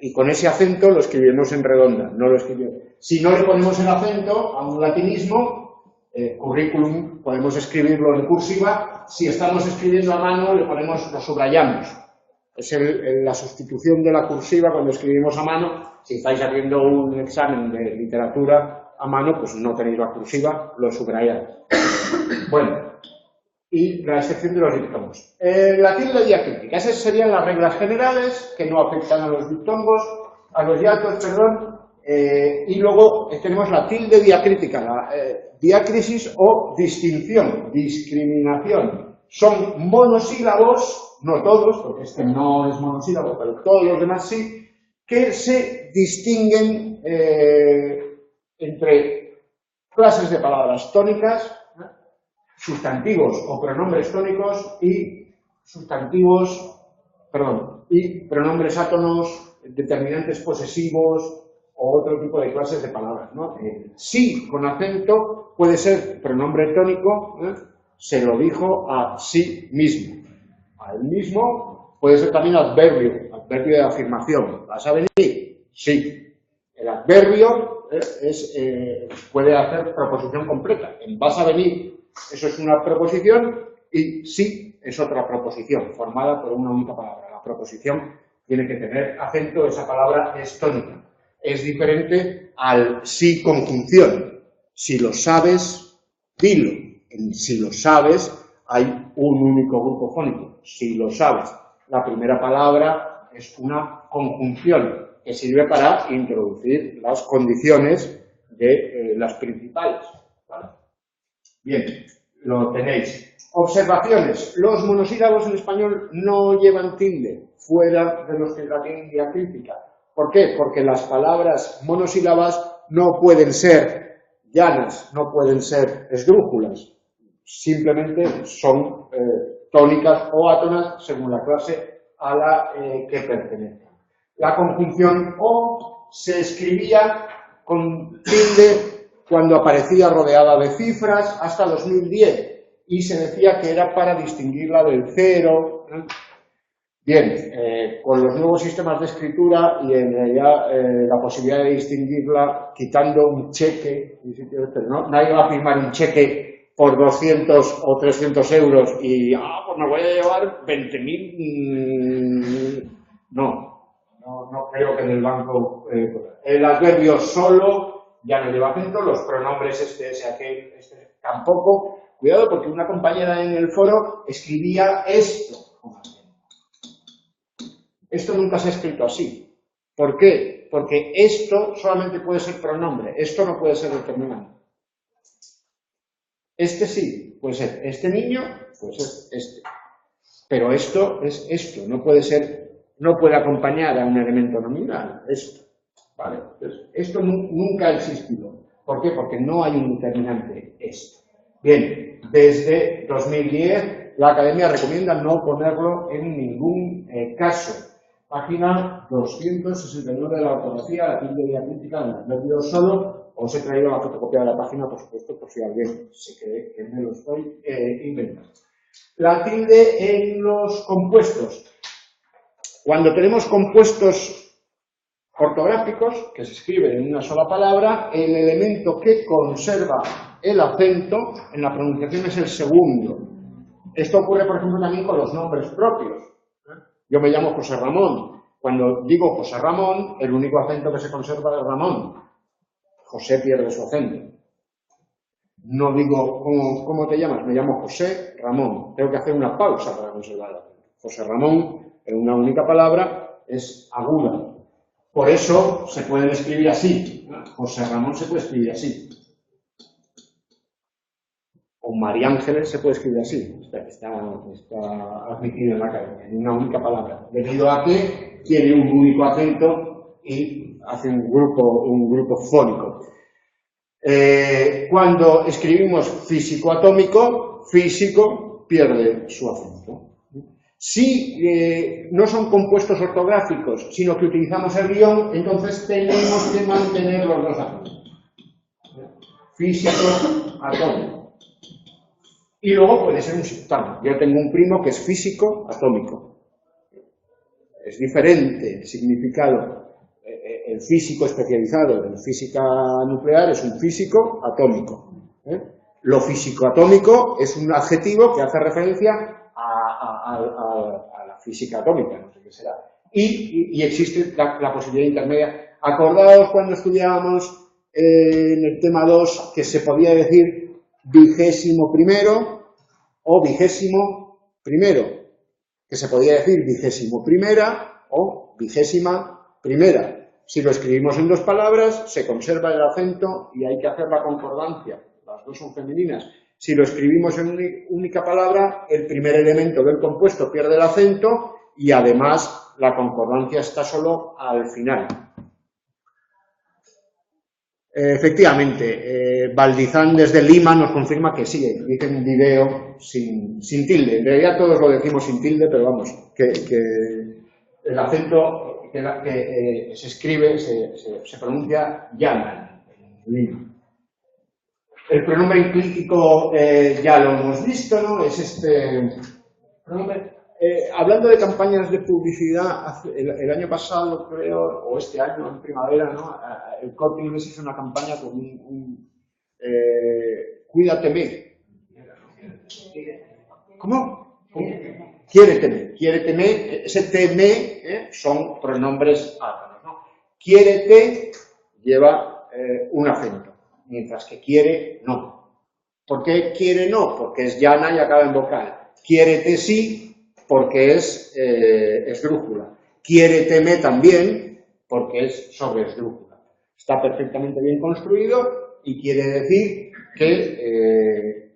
y con ese acento lo escribiremos en redonda, no lo escribiremos. Si no le ponemos el acento a un latinismo, currículum, podemos escribirlo en cursiva. Si estamos escribiendo a mano, lo subrayamos. Es la sustitución de la cursiva cuando escribimos a mano. Si estáis haciendo un examen de literatura a mano, pues no tenéis la cursiva, lo subrayáis. Bueno, y la excepción de los diptongos. La tilde diacrítica, esas serían las reglas generales que no afectan a los diptongos, a los hiatos, perdón. Y luego tenemos la tilde diacrítica, la diácrisis o distinción, discriminación. Son monosílabos, no todos, porque este no es monosílabo, pero todos los demás sí, que se distinguen entre clases de palabras tónicas, sustantivos o pronombres tónicos y pronombres átonos, determinantes posesivos o otro tipo de clases de palabras, ¿no? Sí con acento puede ser pronombre tónico, se lo dijo a sí mismo. A él mismo puede ser también adverbio de afirmación. ¿Vas a venir? Sí. El adverbio puede hacer proposición completa. En vas a venir, eso es una proposición, y sí es otra proposición, formada por una única palabra. La proposición tiene que tener acento, esa palabra es tónica. Es diferente al sí conjunción. Si lo sabes, dilo. En si lo sabes, hay un único grupo fónico. Si lo sabes. La primera palabra es una conjunción que sirve para introducir las condiciones de las principales. ¿Vale? Bien, lo tenéis. Observaciones. Los monosílabos en español no llevan tilde, fuera de los que la tienen diacrítica. ¿Por qué? Porque las palabras monosílabas no pueden ser llanas, no pueden ser esdrújulas. Simplemente son tónicas o átonas según la clase a la que pertenece. La conjunción o se escribía con tilde cuando aparecía rodeada de cifras hasta 2010 y se decía que era para distinguirla del cero. Bien, con los nuevos sistemas de escritura y en realidad la posibilidad de distinguirla quitando un cheque, pero nadie va a firmar un cheque por 200 o 300 euros y pues me voy a llevar 20.000. No creo que en el banco el adverbio solo ya no lleva acento, los pronombres este, aquel, tampoco. Cuidado porque una compañera en el foro escribía esto. Esto nunca se ha escrito así. ¿Por qué? Porque esto solamente puede ser pronombre, esto no puede ser determinante. Este sí, puede ser este niño, puede ser este. Pero esto es esto, no puede ser, no puede acompañar a un elemento nominal, esto. ¿Vale? Entonces, esto nunca ha existido. ¿Por qué? Porque no hay un determinante esto. Bien, desde 2010 la Academia recomienda no ponerlo en ningún caso. Página 269 de la ortografía, la tilde diacrítica del adverbio solo. Os he traído la fotocopia de la página, por supuesto, por si alguien se cree que me lo estoy inventando. La tilde en los compuestos. Cuando tenemos compuestos ortográficos, que se escriben en una sola palabra, el elemento que conserva el acento en la pronunciación es el segundo. Esto ocurre, por ejemplo, también con los nombres propios. Yo me llamo José Ramón. Cuando digo José Ramón, el único acento que se conserva es Ramón. José pierde su acento. No digo, ¿cómo te llamas? Me llamo José Ramón. Tengo que hacer una pausa para conservar el acento. José Ramón, en una única palabra, es aguda. Por eso se pueden escribir así. José Ramón se puede escribir así. O María Ángeles se puede escribir así. Está admitido en la academia, en una única palabra. Debido a que tiene un único acento y hace un grupo fónico. Cuando escribimos físico-atómico, físico pierde su acento. Si no son compuestos ortográficos, sino que utilizamos el guión, entonces tenemos que mantener los dos acentos. Físico-atómico. Y luego puede ser un simultáneo. Yo tengo un primo que es físico-atómico. Es diferente el significado. El físico especializado en física nuclear es un físico atómico. Lo físico-atómico es un adjetivo que hace referencia a la física atómica, no sé qué será. Y existe la posibilidad intermedia. Acordaos cuando estudiábamos en el tema 2 que se podía decir 21º o 21º, que se podía decir 21ª o 21ª. Si lo escribimos en dos palabras, se conserva el acento y hay que hacer la concordancia. Las dos son femeninas. Si lo escribimos en una única palabra, el primer elemento del compuesto pierde el acento y además la concordancia está solo al final. Efectivamente, Valdizán desde Lima nos confirma que sí, dice un video sin tilde. En realidad todos lo decimos sin tilde, pero vamos, que el acento que se escribe, se pronuncia llana en Lima. El pronombre inclítico ya lo hemos visto, ¿no? Es este pronombre. Hablando de campañas de publicidad, el año pasado, creo, o este año, en primavera, ¿no? El Corte Inglés hizo una campaña con cuídateme. ¿Cómo? Quiéreteme. Quiéreteme, ese teme son pronombres átonos, ¿no? Quiérete lleva un acento, mientras que quiere no. ¿Por qué quiere no? Porque es llana y acaba en vocal. Quiérete sí, porque es esdrújula. Quiéreteme también, porque es sobre esdrújula. Está perfectamente bien construido y quiere decir que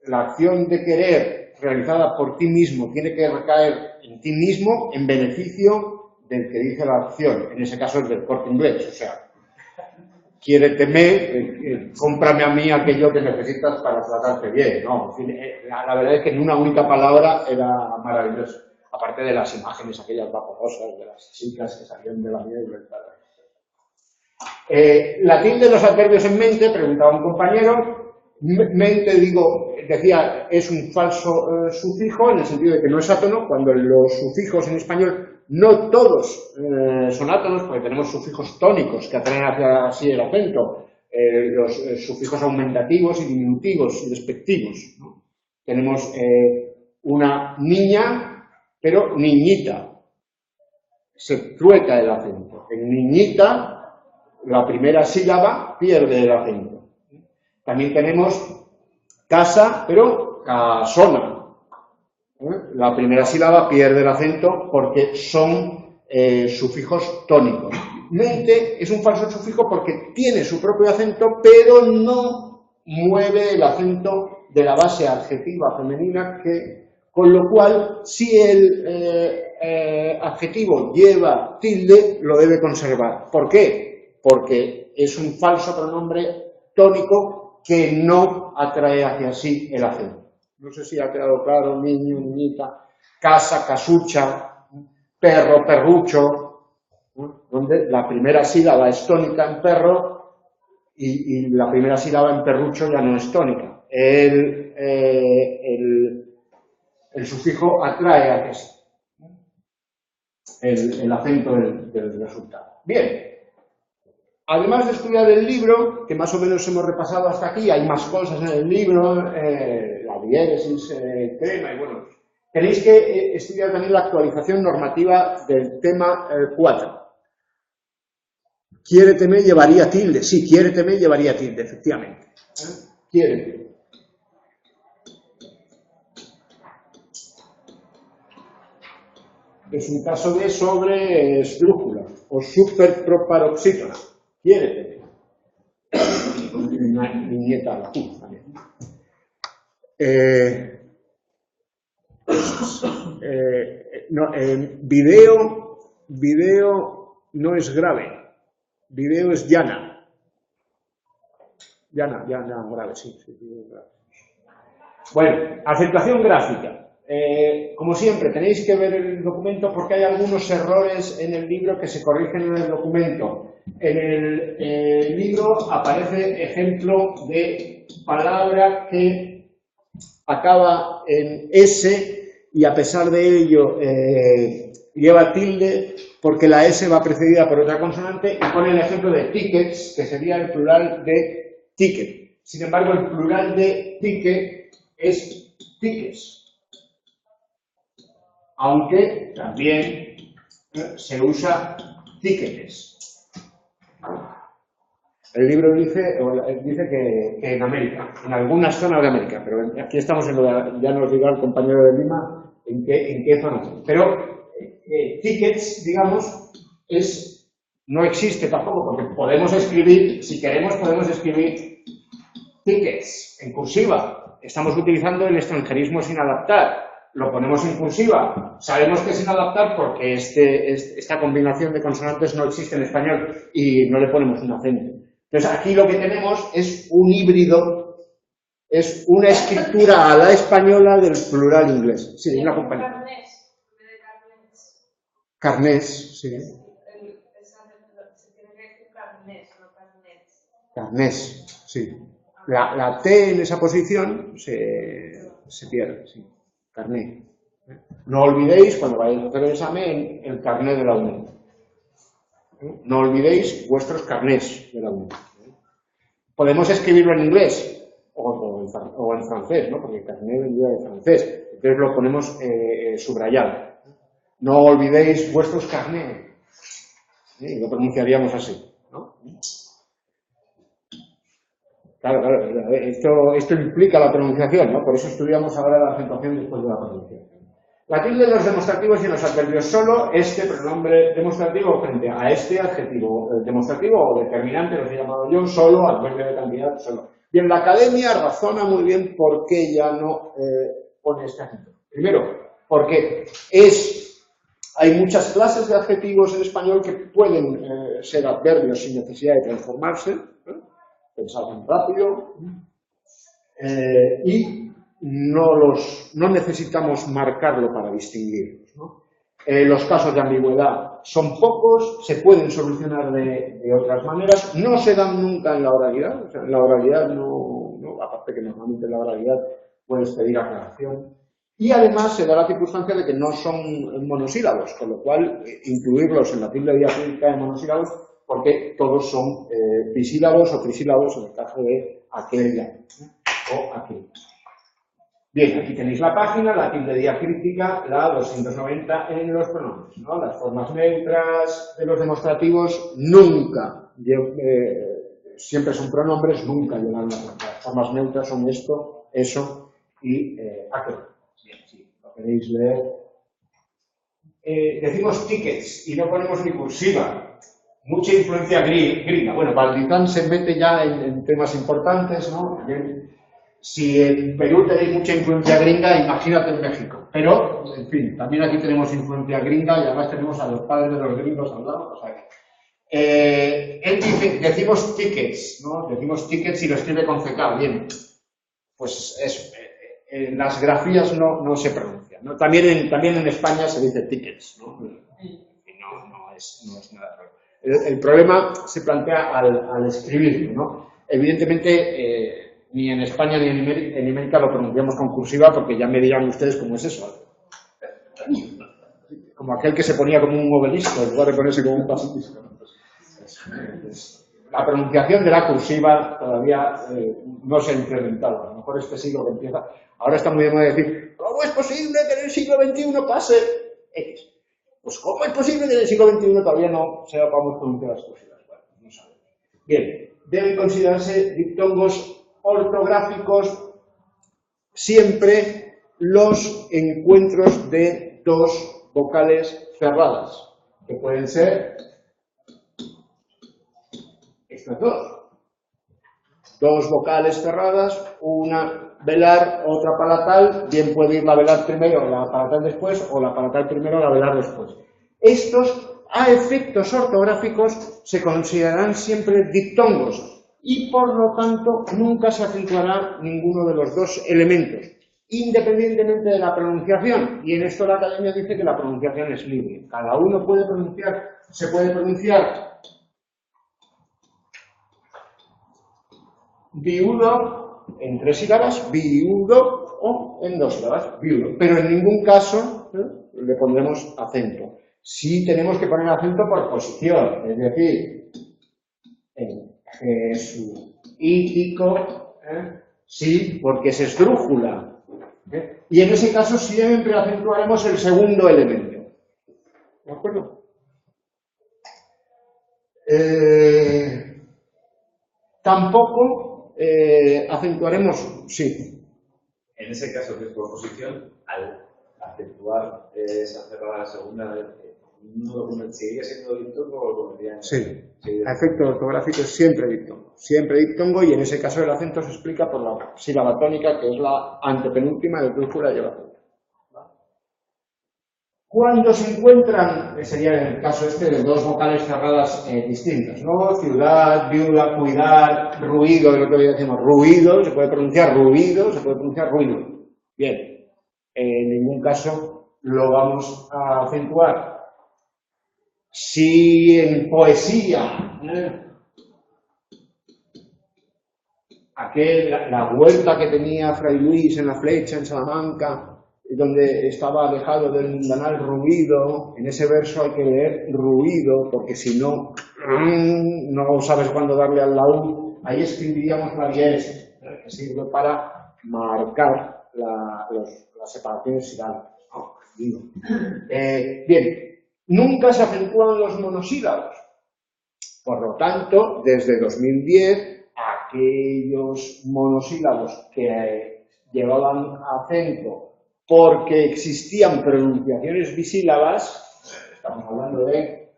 la acción de querer realizada por ti mismo tiene que recaer en ti mismo en beneficio del que dice la acción. En ese caso es del Corte Inglés, o sea, quiéreteme, cómprame a mí aquello que necesitas para tratarte bien, ¿no? En fin, la verdad es que en una única palabra era maravilloso, aparte de las imágenes aquellas vaporosas de las chicas que salían de la niebla y tal. La tilde de los adverbios en mente, preguntaba un compañero. Mente, decía, es un falso sufijo en el sentido de que no es átono, cuando los sufijos en español no todos son átonos, porque tenemos sufijos tónicos que atraen hacia sí el acento, los sufijos aumentativos y diminutivos y despectivos, ¿no? Tenemos una niña, pero niñita, se trueca el acento. En niñita, la primera sílaba pierde el acento. También tenemos casa, pero casona. La primera sílaba pierde el acento porque son sufijos tónicos. Mente es un falso sufijo porque tiene su propio acento, pero no mueve el acento de la base adjetiva femenina, con lo cual, si el adjetivo lleva tilde, lo debe conservar. ¿Por qué? Porque es un falso pronombre tónico que no atrae hacia sí el acento. No sé si ha quedado claro, niño, niñita, casa, casucha, perro, perrucho, donde la primera sílaba es tónica en perro y la primera sílaba en perrucho ya no es tónica. El sufijo atrae hacia sí el acento del resultado. Bien. Además de estudiar el libro, que más o menos hemos repasado hasta aquí, hay más cosas en el libro, la diéresis, tema, y bueno, tenéis que estudiar también la actualización normativa del tema 4. Quiéreteme llevaría tilde, sí, quiéreteme llevaría tilde, efectivamente. Quiérete. Es un caso de sobreesdrújula o superproparoxítona. Quiérete. Una niñeta la también. Video no es grave. Video es llana. Llana, grave, sí, grave. Bueno, acentuación gráfica. Como siempre, tenéis que ver el documento porque hay algunos errores en el libro que se corrigen en el documento. En el libro aparece ejemplo de palabra que acaba en S y a pesar de ello lleva tilde porque la S va precedida por otra consonante y pone el ejemplo de tickets, que sería el plural de ticket. Sin embargo, el plural de ticket es tickets. Aunque también se usa tickets. El libro dice que en América, en algunas zonas de América, pero aquí estamos en lo de, ya nos dirá el compañero de Lima en qué zonas. Pero tickets, digamos, no existe tampoco, porque podemos escribir, si queremos, podemos escribir tickets en cursiva. Estamos utilizando el extranjerismo sin adaptar. Lo ponemos en cursiva. Sabemos que es sin adaptar porque esta combinación de consonantes no existe en español y no le ponemos un acento. Entonces aquí lo que tenemos es un híbrido, es una escritura a la española del plural inglés. Sí, una compañera. Carnés, sí. Se tiene que decir carnés, no carnets. Carnés, sí. La T en esa posición se pierde, sí. Carné. No olvidéis, cuando vayáis a hacer el examen, el carné de la UNED. No olvidéis vuestros carnés de la UNED. Podemos escribirlo en inglés o en francés, ¿no? Porque el carné vendría de francés. Entonces lo ponemos subrayado. No olvidéis vuestros carnés. ¿Sí? Lo pronunciaríamos así, ¿no? Claro, esto implica la pronunciación, ¿no? Por eso estudiamos ahora la acentuación después de la pronunciación. La tilde en los demostrativos y en los adverbios solo, este pronombre demostrativo frente a este adjetivo demostrativo o determinante, lo he llamado yo, solo, adverbio de cantidad, solo. Bien, la academia razona muy bien por qué ya no pone este acento. Primero, porque es Hay muchas clases de adjetivos en español que pueden ser adverbios sin necesidad de transformarse, pensar en rápido, y no necesitamos marcarlo para distinguirlos, ¿no? Los casos de ambigüedad son pocos, se pueden solucionar de otras maneras, no se dan nunca en la oralidad, o sea, en la oralidad aparte que normalmente en la oralidad puedes pedir aclaración, y además se da la circunstancia de que no son monosílabos, con lo cual incluirlos en la tilde diacrítica de monosílabos, porque todos son bisílabos o trisílabos en el caso de aquella o aquel. Bien, aquí tenéis la página, la tilde diacrítica, la 290 en los pronombres, ¿no? Las formas neutras de los demostrativos nunca, siempre son pronombres, nunca llevan la cuenta. Las formas neutras son esto, eso y aquel. Bien, sí, lo queréis leer. Decimos tickets y no ponemos ni cursiva. Mucha influencia gringa. Bueno, Valdizán se mete ya en temas importantes, ¿no? Si en Perú tenéis mucha influencia gringa, imagínate en México. Pero, en fin, también aquí tenemos influencia gringa y además tenemos a los padres de los gringos al lado. O sea que, él dice, decimos tickets, ¿no? Decimos tickets y lo escribe con CK. Bien, pues eso. En las grafías no se pronuncia, ¿no? También en España se dice tickets, ¿no? Y no es nada raro. El problema se plantea al escribirlo, ¿no? Evidentemente, ni en España ni en América lo pronunciamos con cursiva porque ya me dirán ustedes cómo es eso. Como aquel que se ponía como un obelisco en lugar de ponerse como un basilisco. La pronunciación de la cursiva todavía no se ha implementado. A lo mejor este siglo que empieza. Ahora está muy de moda decir, ¿cómo es posible que en el siglo XXI pase X? Pues ¿cómo es posible que en el siglo XXI todavía no sepamos pronunciar las cursivas? Bueno, no sabemos. Bien, deben considerarse diptongos ortográficos siempre los encuentros de dos vocales cerradas, que pueden ser estas dos vocales cerradas, una velar, otra palatal, bien puede ir la velar primero, la palatal después, o la palatal primero, la velar después. Estos, a efectos ortográficos, se considerarán siempre diptongos, y por lo tanto nunca se acentuará ninguno de los dos elementos, independientemente de la pronunciación. Y en esto la Academia dice que la pronunciación es libre. Cada uno puede pronunciar, se puede pronunciar viudo en 3 sílabas, viudo, o en 2 sílabas, viudo. Pero en ningún caso le pondremos acento. Sí tenemos que poner acento por posición, es decir, en jesuítico, sí, porque es esdrújula. Y en ese caso siempre acentuaremos el segundo elemento. ¿De acuerdo? Tampoco acentuaremos, sí. En ese caso que es por posición, al acentuar esa cerrada segunda, ¿seguiría siendo diptongo o lo pondrían? Sí. A efecto ortográfico es siempre diptongo, y en ese caso el acento se explica por la sílaba tónica, que es la antepenúltima de esdrújula y lleva acento. Cuando se encuentran, sería en el caso este de dos vocales cerradas distintas, ¿no? Ciudad, viuda, cuidar, ruido, el otro día decimos ruido, se puede pronunciar ruido, se puede pronunciar ruido. Bien, en ningún caso lo vamos a acentuar. Si en poesía, la huerta que tenía Fray Luis en la Flecha, en Salamanca, donde estaba alejado del mundanal ruido, en ese verso hay que leer ruido, porque si no, no sabes cuándo darle al laúd. Ahí escribiríamos la diéresis, que sirve para marcar las separaciones silábicas. Bien. Nunca se acentúan los monosílabos. Por lo tanto, desde 2010, aquellos monosílabos que llevaban acento porque existían pronunciaciones bisílabas, estamos hablando de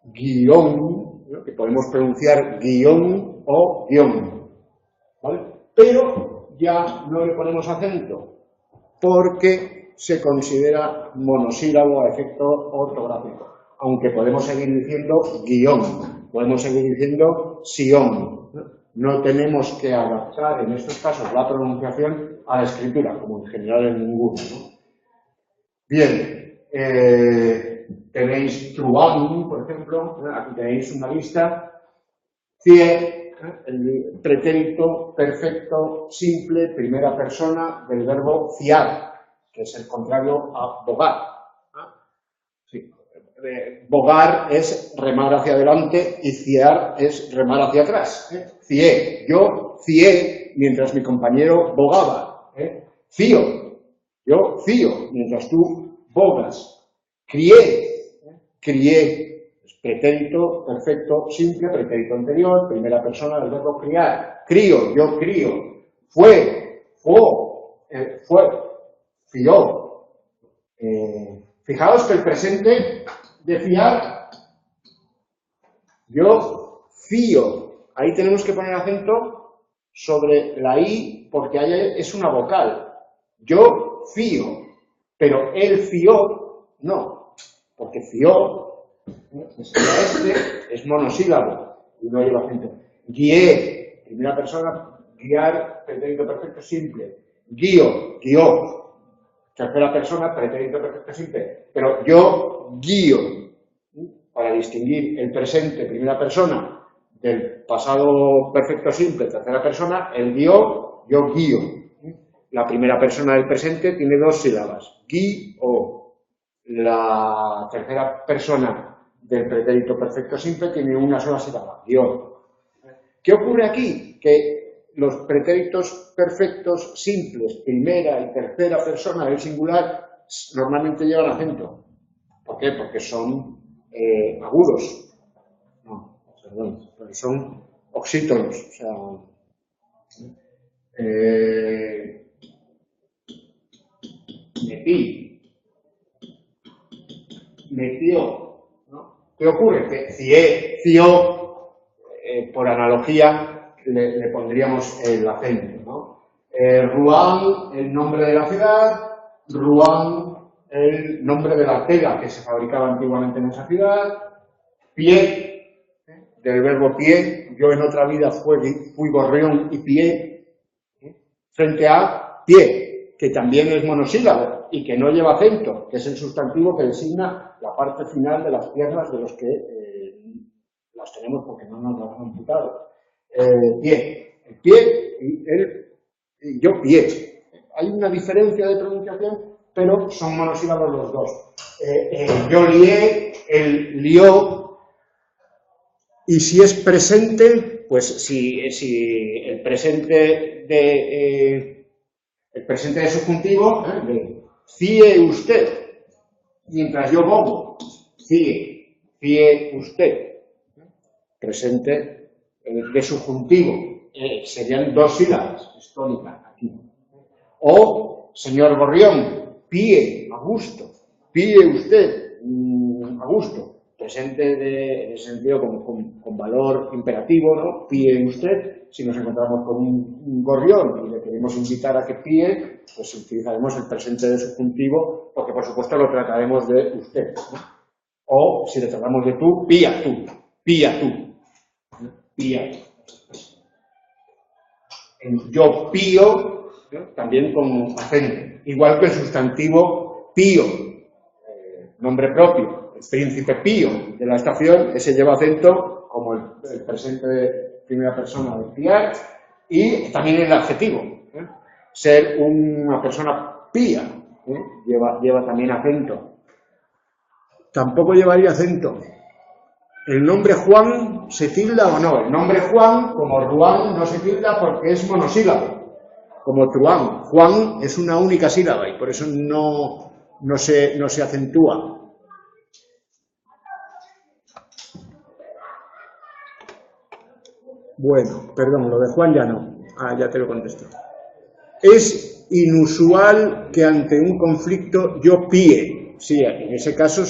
guión, ¿no? Que podemos pronunciar guión o guión, ¿vale? Pero ya no le ponemos acento porque se considera monosílabo a efecto ortográfico, aunque podemos seguir diciendo guión, podemos seguir diciendo sión. No tenemos que adaptar en estos casos la pronunciación a la escritura, como en general en ninguno, ¿no? Bien, tenéis truán, por ejemplo, aquí tenéis una lista. Cie, el pretérito perfecto simple, primera persona del verbo fiar, que es el contrario a bogar. Sí. Bogar es remar hacia adelante y ciar es remar hacia atrás. Cié, yo cié mientras mi compañero bogaba. Fío, yo fío mientras tú bogas. Crié, crié, es pretérito perfecto simple, pretérito anterior, primera persona del verbo criar. Crío, yo crío. Fue, fue, fió. Fijaos que el presente de fiar, yo fío. Ahí tenemos que poner acento sobre la I porque ahí es una vocal. Yo fío, pero él fió, no, porque fió, es monosílabo y no lleva acento. Guié, primera persona, guiar, pretérito perfecto simple. Guío, guió. Tercera persona, pretérito perfecto simple, pero yo guío, para distinguir el presente, primera persona, del pasado perfecto simple, tercera persona, el guío, yo guío. La primera persona del presente tiene dos sílabas, guío. La tercera persona del pretérito perfecto simple tiene una sola sílaba, guió. ¿Qué ocurre aquí? Que los pretéritos perfectos simples, primera y tercera persona del singular, normalmente llevan acento. ¿Por qué? Porque son agudos. No, perdón, porque son oxítonos. O sea, metí, metió. ¿No? ¿Qué ocurre? Que cié, ció, por analogía, le pondríamos el acento, ¿no? Rouen, el nombre de la ciudad, Rouen, el nombre de la tela que se fabricaba antiguamente en esa ciudad, pie, del verbo pie, yo en otra vida fui gorrión y pie, frente a pie, que también es monosílabo y que no lleva acento, que es el sustantivo que designa la parte final de las piernas de los que las tenemos porque no nos las han amputado. Pie, el pie y yo pie. Hay una diferencia de pronunciación, pero son monosílabos los dos. Yo lié, él lió, y si es presente, pues si el presente de subjuntivo, cie usted, mientras yo bogo, cie usted, presente de subjuntivo, serían dos sílabas, es tónica aquí. O, señor Gorrión, píe, a gusto, píe usted, a gusto, presente en ese sentido con valor imperativo, ¿no? Píe usted, si nos encontramos con un gorrión y le queremos invitar a que píe, pues utilizaremos el presente de subjuntivo, porque por supuesto lo trataremos de usted, ¿no? O, si le tratamos de tú, pía tú, pía tú. Pía. Yo pío, ¿no? También con acento, igual que el sustantivo pío, nombre propio, el príncipe pío de la estación, ese lleva acento como el presente de primera persona de piar, y también el adjetivo, ser una persona pía, lleva también acento. Tampoco llevaría acento. ¿El nombre Juan se tilda o no? El nombre Juan, como Ruán, no se tilda porque es monosílabo, como Truán. Juan es una única sílaba y por eso no se acentúa. Bueno, perdón, lo de Juan ya no. Ya te lo contesto. Es inusual que ante un conflicto yo píe. Sí, en ese caso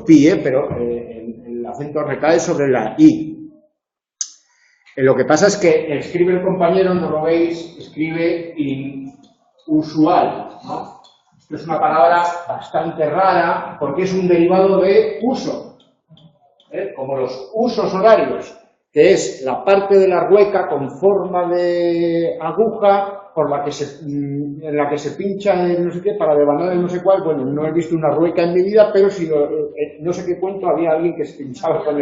píe, pero el acento recae sobre la I. Lo que pasa es que escribe el compañero, no lo veis, escribe inusual, ¿no? Es una palabra bastante rara porque es un derivado de uso, como los usos horarios, que es la parte de la rueca con forma de aguja en la que se pincha en no sé qué para devanar en no sé cuál. Bueno, no he visto una rueca en mi vida, pero si no sé qué cuento, había alguien que se pinchaba con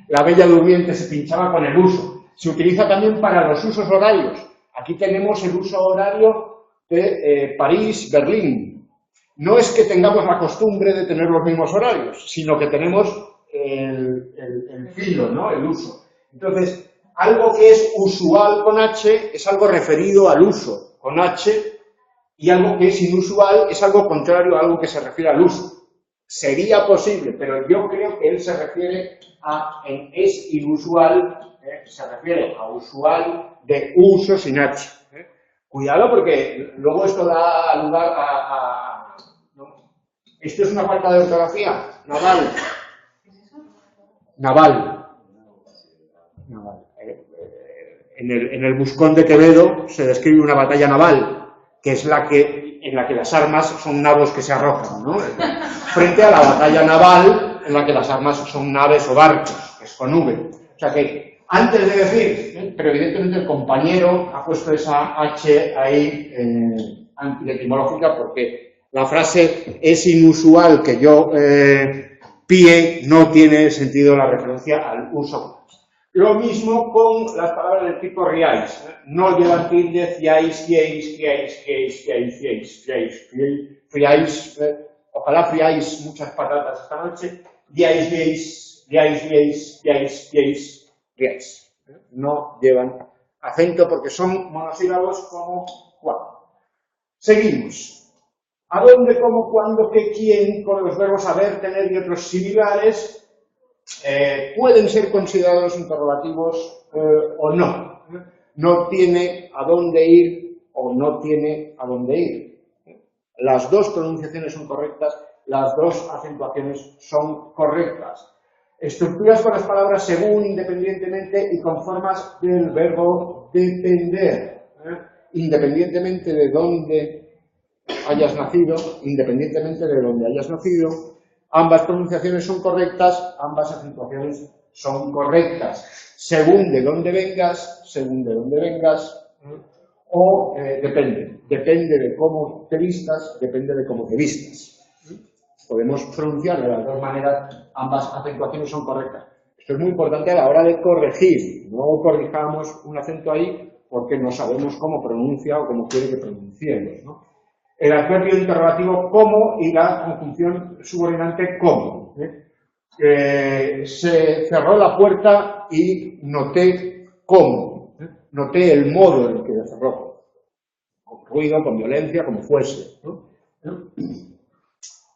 la Bella Durmiente se pinchaba con el uso. Se utiliza también para los usos horarios. Aquí tenemos el uso horario de París-Berlín. No es que tengamos la costumbre de tener los mismos horarios, sino que tenemos el filo, ¿no? El uso. Entonces, algo que es usual con H es algo referido al uso con H, y algo que es inusual es algo contrario a algo que se refiere al uso. Sería posible, pero yo creo que él se refiere es inusual, se refiere a usual de uso sin H. Cuidado porque luego esto da lugar ¿no? Esto es una falta de ortografía. Naval. En el Buscón de Quevedo se describe una batalla naval, que es en la que las armas son navos que se arrojan, ¿no? Frente a la batalla naval, en la que las armas son naves o barcos, que es con V. O sea que, antes de decir, pero evidentemente el compañero ha puesto esa H ahí antietimológica, porque la frase es inusual que yo pille, no tiene sentido la referencia al uso. Lo mismo con las palabras del tipo riáis. No llevan tilde, fiáis, friáis, ojalá friáis muchas patatas esta noche, riáis. No llevan acento porque son monosílabos como cuando. Seguimos. ¿A dónde, cómo, cuándo, qué, quién, con los verbos haber, tener y otros similares? Pueden ser considerados interrogativos o no. No tiene a dónde ir o no tiene a dónde ir. Las dos pronunciaciones son correctas, las dos acentuaciones son correctas. Estructuras con las palabras según, independientemente y con formas del verbo depender. Independientemente de dónde hayas nacido, independientemente de dónde hayas nacido, ambas pronunciaciones son correctas, ambas acentuaciones son correctas. Según de dónde vengas, o depende. Depende de cómo te vistas, depende de cómo te vistas. Podemos pronunciar de las dos maneras, ambas acentuaciones son correctas. Esto es muy importante a la hora de corregir. No corrijamos un acento ahí porque no sabemos cómo pronuncia o cómo quiere que pronunciemos, ¿no? El adverbio interrogativo como y la conjunción subordinante como. Se cerró la puerta y noté cómo. Noté el modo en que la cerró. Con ruido, con violencia, como fuese, ¿no?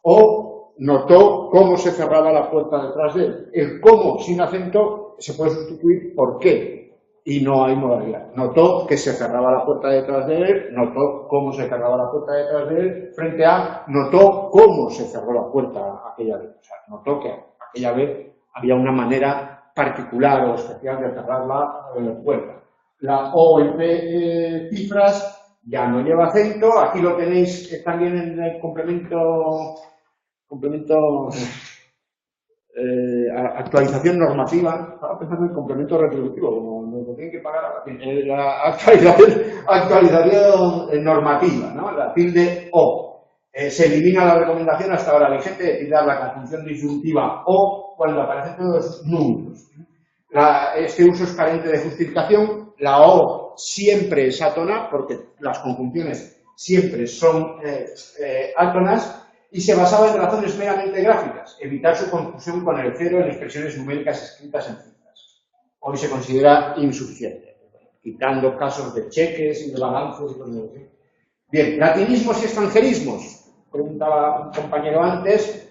O notó cómo se cerraba la puerta detrás de él. El cómo sin acento se puede sustituir por qué. Y no hay modalidad. Notó que se cerraba la puerta detrás de él, notó cómo se cerraba la puerta detrás de él, frente a notó cómo se cerró la puerta aquella vez. O sea, notó que aquella vez había una manera particular o especial de cerrar la puerta. La O en P cifras ya no lleva acento, aquí lo tenéis también en el complemento actualización normativa. Estaba pensando en complemento retributivo, como nos lo tienen que pagar a la actualización normativa, ¿no? La tilde O. Se elimina la recomendación hasta ahora vigente de tirar la conjunción disyuntiva O cuando aparecen todos nulos. Este uso es carente de justificación. La O siempre es átona, porque las conjunciones siempre son átonas. Y se basaba en razones meramente gráficas, evitar su confusión con el cero en expresiones numéricas escritas en cifras. Hoy se considera insuficiente, quitando casos de cheques y de balances y cosas así. Bien, latinismos y extranjerismos. Preguntaba un compañero antes.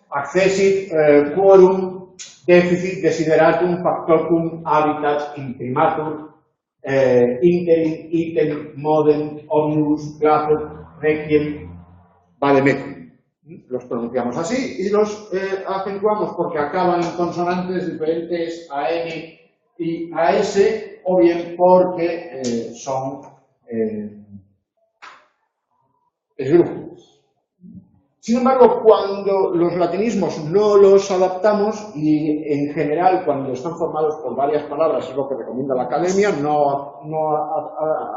Accessit, quorum, deficit, desideratum, factotum, habitat, imprimatur, interim, item, modem, omnibus, placet, requiem, vademécum. Los pronunciamos así y los acentuamos porque acaban en consonantes diferentes a N y a S, o bien porque son esdrújulos. Sin embargo, cuando los latinismos no los adaptamos, y en general cuando están formados por varias palabras, es lo que recomienda la academia, no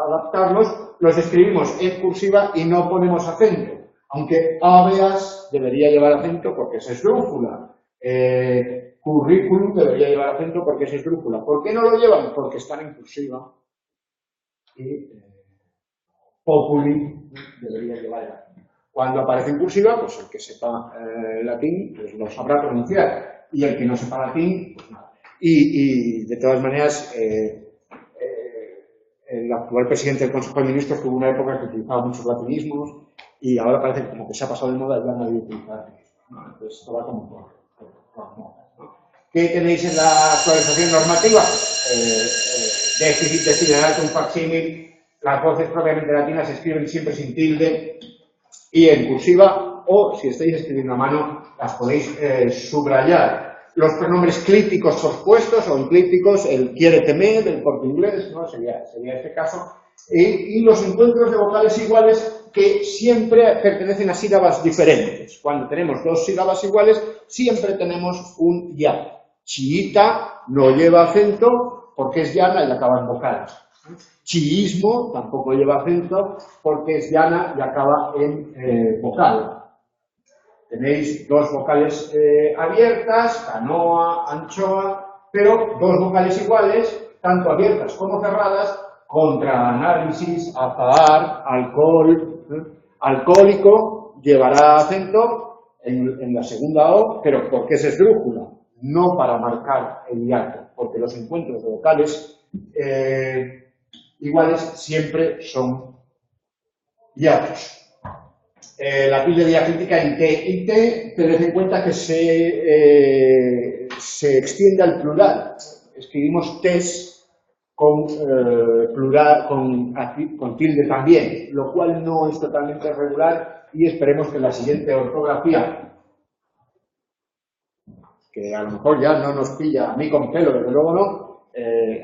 adaptarlos, los escribimos en cursiva y no ponemos acento. Aunque habeas debería llevar acento porque es esdrújula. Currículum debería llevar acento porque es esdrújula. ¿Por qué no lo llevan? Porque están en cursiva. Y populi debería llevar el acento. Cuando aparece en cursiva, pues el que sepa latín pues lo sabrá pronunciar, y el que no sepa latín, pues nada. Y de todas maneras, el actual presidente del Consejo de Ministros tuvo una época que utilizaba muchos latinismos, y ahora parece como que se ha pasado de moda y ya nadie utiliza latinismos, ¿no? Entonces esto va como por modas, ¿no? ¿Qué tenéis en la actualización normativa? Déficit, desiderante, un facsímil, las voces propiamente latinas se escriben siempre sin tilde y en cursiva, o si estáis escribiendo a mano, las podéis subrayar. Los pronombres clíticos pospuestos o inclíticos, el quiéreteme del Corte Inglés, ¿no? sería este caso, y los encuentros de vocales iguales que siempre pertenecen a sílabas diferentes. Cuando tenemos dos sílabas iguales, siempre tenemos un ya. Chiita no lleva acento porque es llana y acaba en vocales. Chiismo tampoco lleva acento porque es llana y acaba en vocal. Tenéis dos vocales abiertas, canoa, anchoa, pero dos vocales iguales, tanto abiertas como cerradas, contra análisis, azahar, alcohol. Alcohólico llevará acento en la segunda O, pero porque es esdrújula, no para marcar el hiato, porque los encuentros de vocales iguales siempre son hiatos. La tilde diacrítica en T y T, tened en cuenta que se extiende al plural. Escribimos tes con plural, con tilde también, lo cual no es totalmente regular, y esperemos que la siguiente ortografía, que a lo mejor ya no nos pilla a mí con pelo, desde luego no,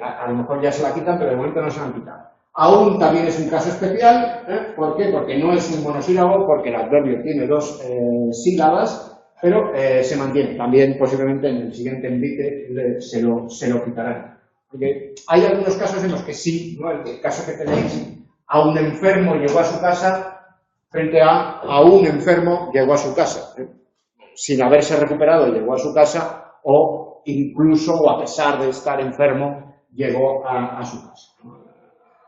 a lo mejor ya se la quitan, pero de momento no se la han quitado. Aún también es un caso especial, ¿por qué? Porque no es un monosílabo, porque el adverbio tiene dos sílabas, pero se mantiene. También posiblemente en el siguiente envite se lo quitarán. Porque hay algunos casos en los que sí, ¿no? El caso que tenéis, a un enfermo llegó a su casa, frente a un enfermo llegó a su casa. Sin haberse recuperado llegó a su casa, o incluso, o a pesar de estar enfermo, llegó a su casa.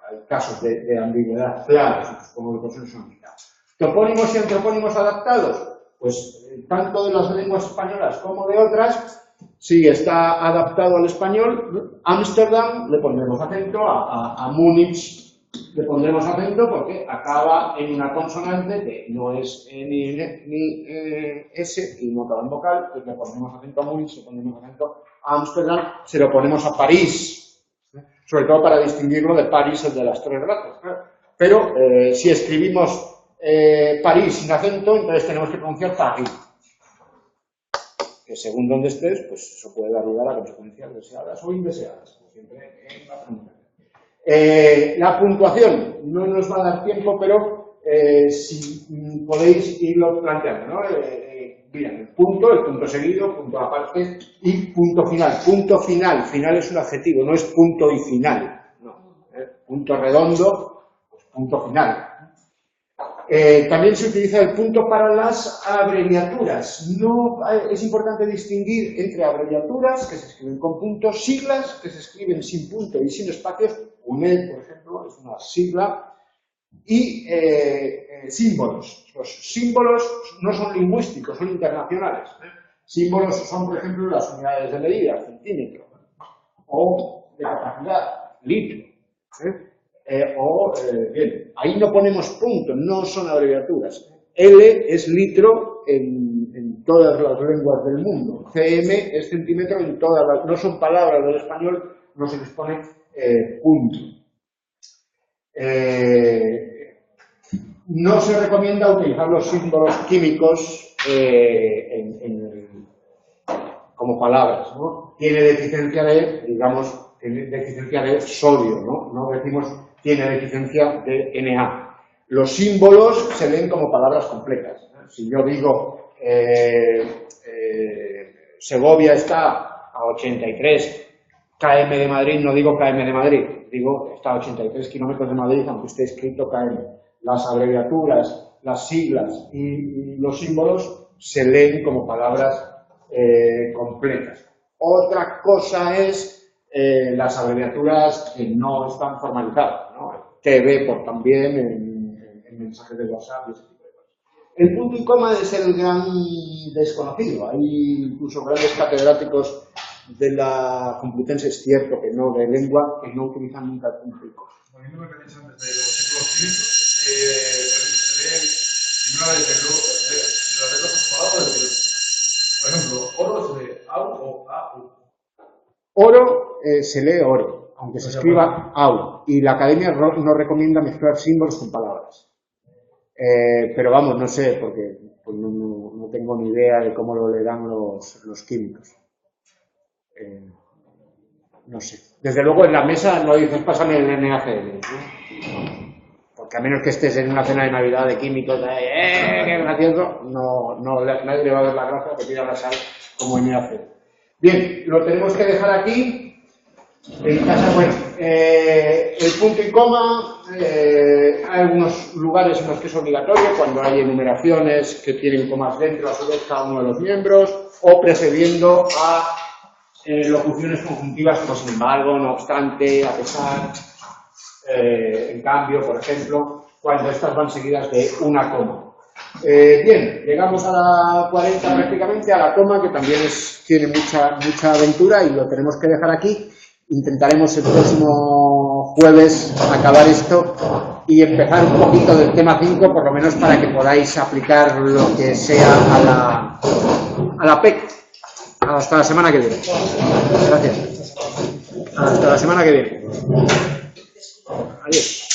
Hay casos de ambigüedad claros, como que son quitados. Topónimos y antropónimos adaptados, pues tanto de las lenguas españolas como de otras, si está adaptado al español. Ámsterdam le pondremos acento, a Múnich le pondremos acento porque acaba en una consonante que no es ni S y no acaba en vocal, pues le pondremos acento a Múnich, le pondremos acento a Ámsterdam, se lo ponemos a París. Sobre todo para distinguirlo de París, el de las tres razas. Pero si escribimos París sin acento, entonces tenemos que pronunciar París. Que según donde estés, pues eso puede dar lugar a consecuencias deseadas o indeseadas, como siempre en la pronunciación. La puntuación, no nos va a dar tiempo, pero si podéis irlo planteando, ¿no? Mira, el punto seguido, punto aparte y punto final. Punto final, final es un adjetivo, no es punto y final. No. Punto redondo, pues punto final. También se utiliza el punto para las abreviaturas. No, es importante distinguir entre abreviaturas que se escriben con puntos, siglas que se escriben sin punto y sin espacios. UNED, por ejemplo, es una sigla. Y símbolos. Los símbolos no son lingüísticos, son internacionales. Símbolos son, por ejemplo, las unidades de medida, centímetro, o de capacidad, litro. Bien, ahí no ponemos punto, no son abreviaturas. L es litro en todas las lenguas del mundo. CM es centímetro en todas las... No son palabras del español, no se les pone punto. No se recomienda utilizar los símbolos químicos como palabras, ¿no? Tiene deficiencia de, digamos, tiene deficiencia de sodio, ¿no? No decimos tiene deficiencia de Na. Los símbolos se leen como palabras completas. Si yo digo Segovia está a 83 km de Madrid, no digo km de Madrid, digo está a 83 kilómetros de Madrid, aunque esté escrito km. Las abreviaturas, las siglas y los símbolos se leen como palabras completas. Otra cosa es las abreviaturas que no están formalizadas, ¿no? TV por también en mensajes de WhatsApp y ese tipo de cosas. El punto y coma es el gran desconocido. Hay incluso grandes catedráticos de la Complutense, es cierto que no de lengua, que no utilizan nunca el punto y coma. Volviendo a lo que has dicho antes de los símbolos químicos, se leen primero las letras separadas. Por ejemplo, oro se lee AU o AU. Oro se lee oro, aunque se escriba AU, y la academia no recomienda mezclar símbolos con palabras. Pero vamos, no sé, porque pues no tengo ni idea de cómo lo leerán los químicos. No sé. Desde luego en la mesa no dices, pásame el NaCl, ¿no? Porque a menos que estés en una cena de Navidad de químicos, qué gracioso, nadie le va a ver la gracia que tira la sal como NaCl. Bien, lo tenemos que dejar aquí. En casa, bueno, el punto y coma, hay algunos lugares en los que es obligatorio, cuando hay enumeraciones que tienen comas dentro, a su vez cada uno de los miembros, o precediendo a locuciones conjuntivas como sin embargo, no obstante, a pesar, en cambio, por ejemplo, cuando estas van seguidas de una coma. Bien, llegamos a la 40 prácticamente, a la coma, que también tiene mucha aventura y lo tenemos que dejar aquí. Intentaremos el próximo jueves acabar esto y empezar un poquito del tema 5, por lo menos para que podáis aplicar lo que sea a la PEC. Hasta la semana que viene. Gracias. Hasta la semana que viene. Adiós.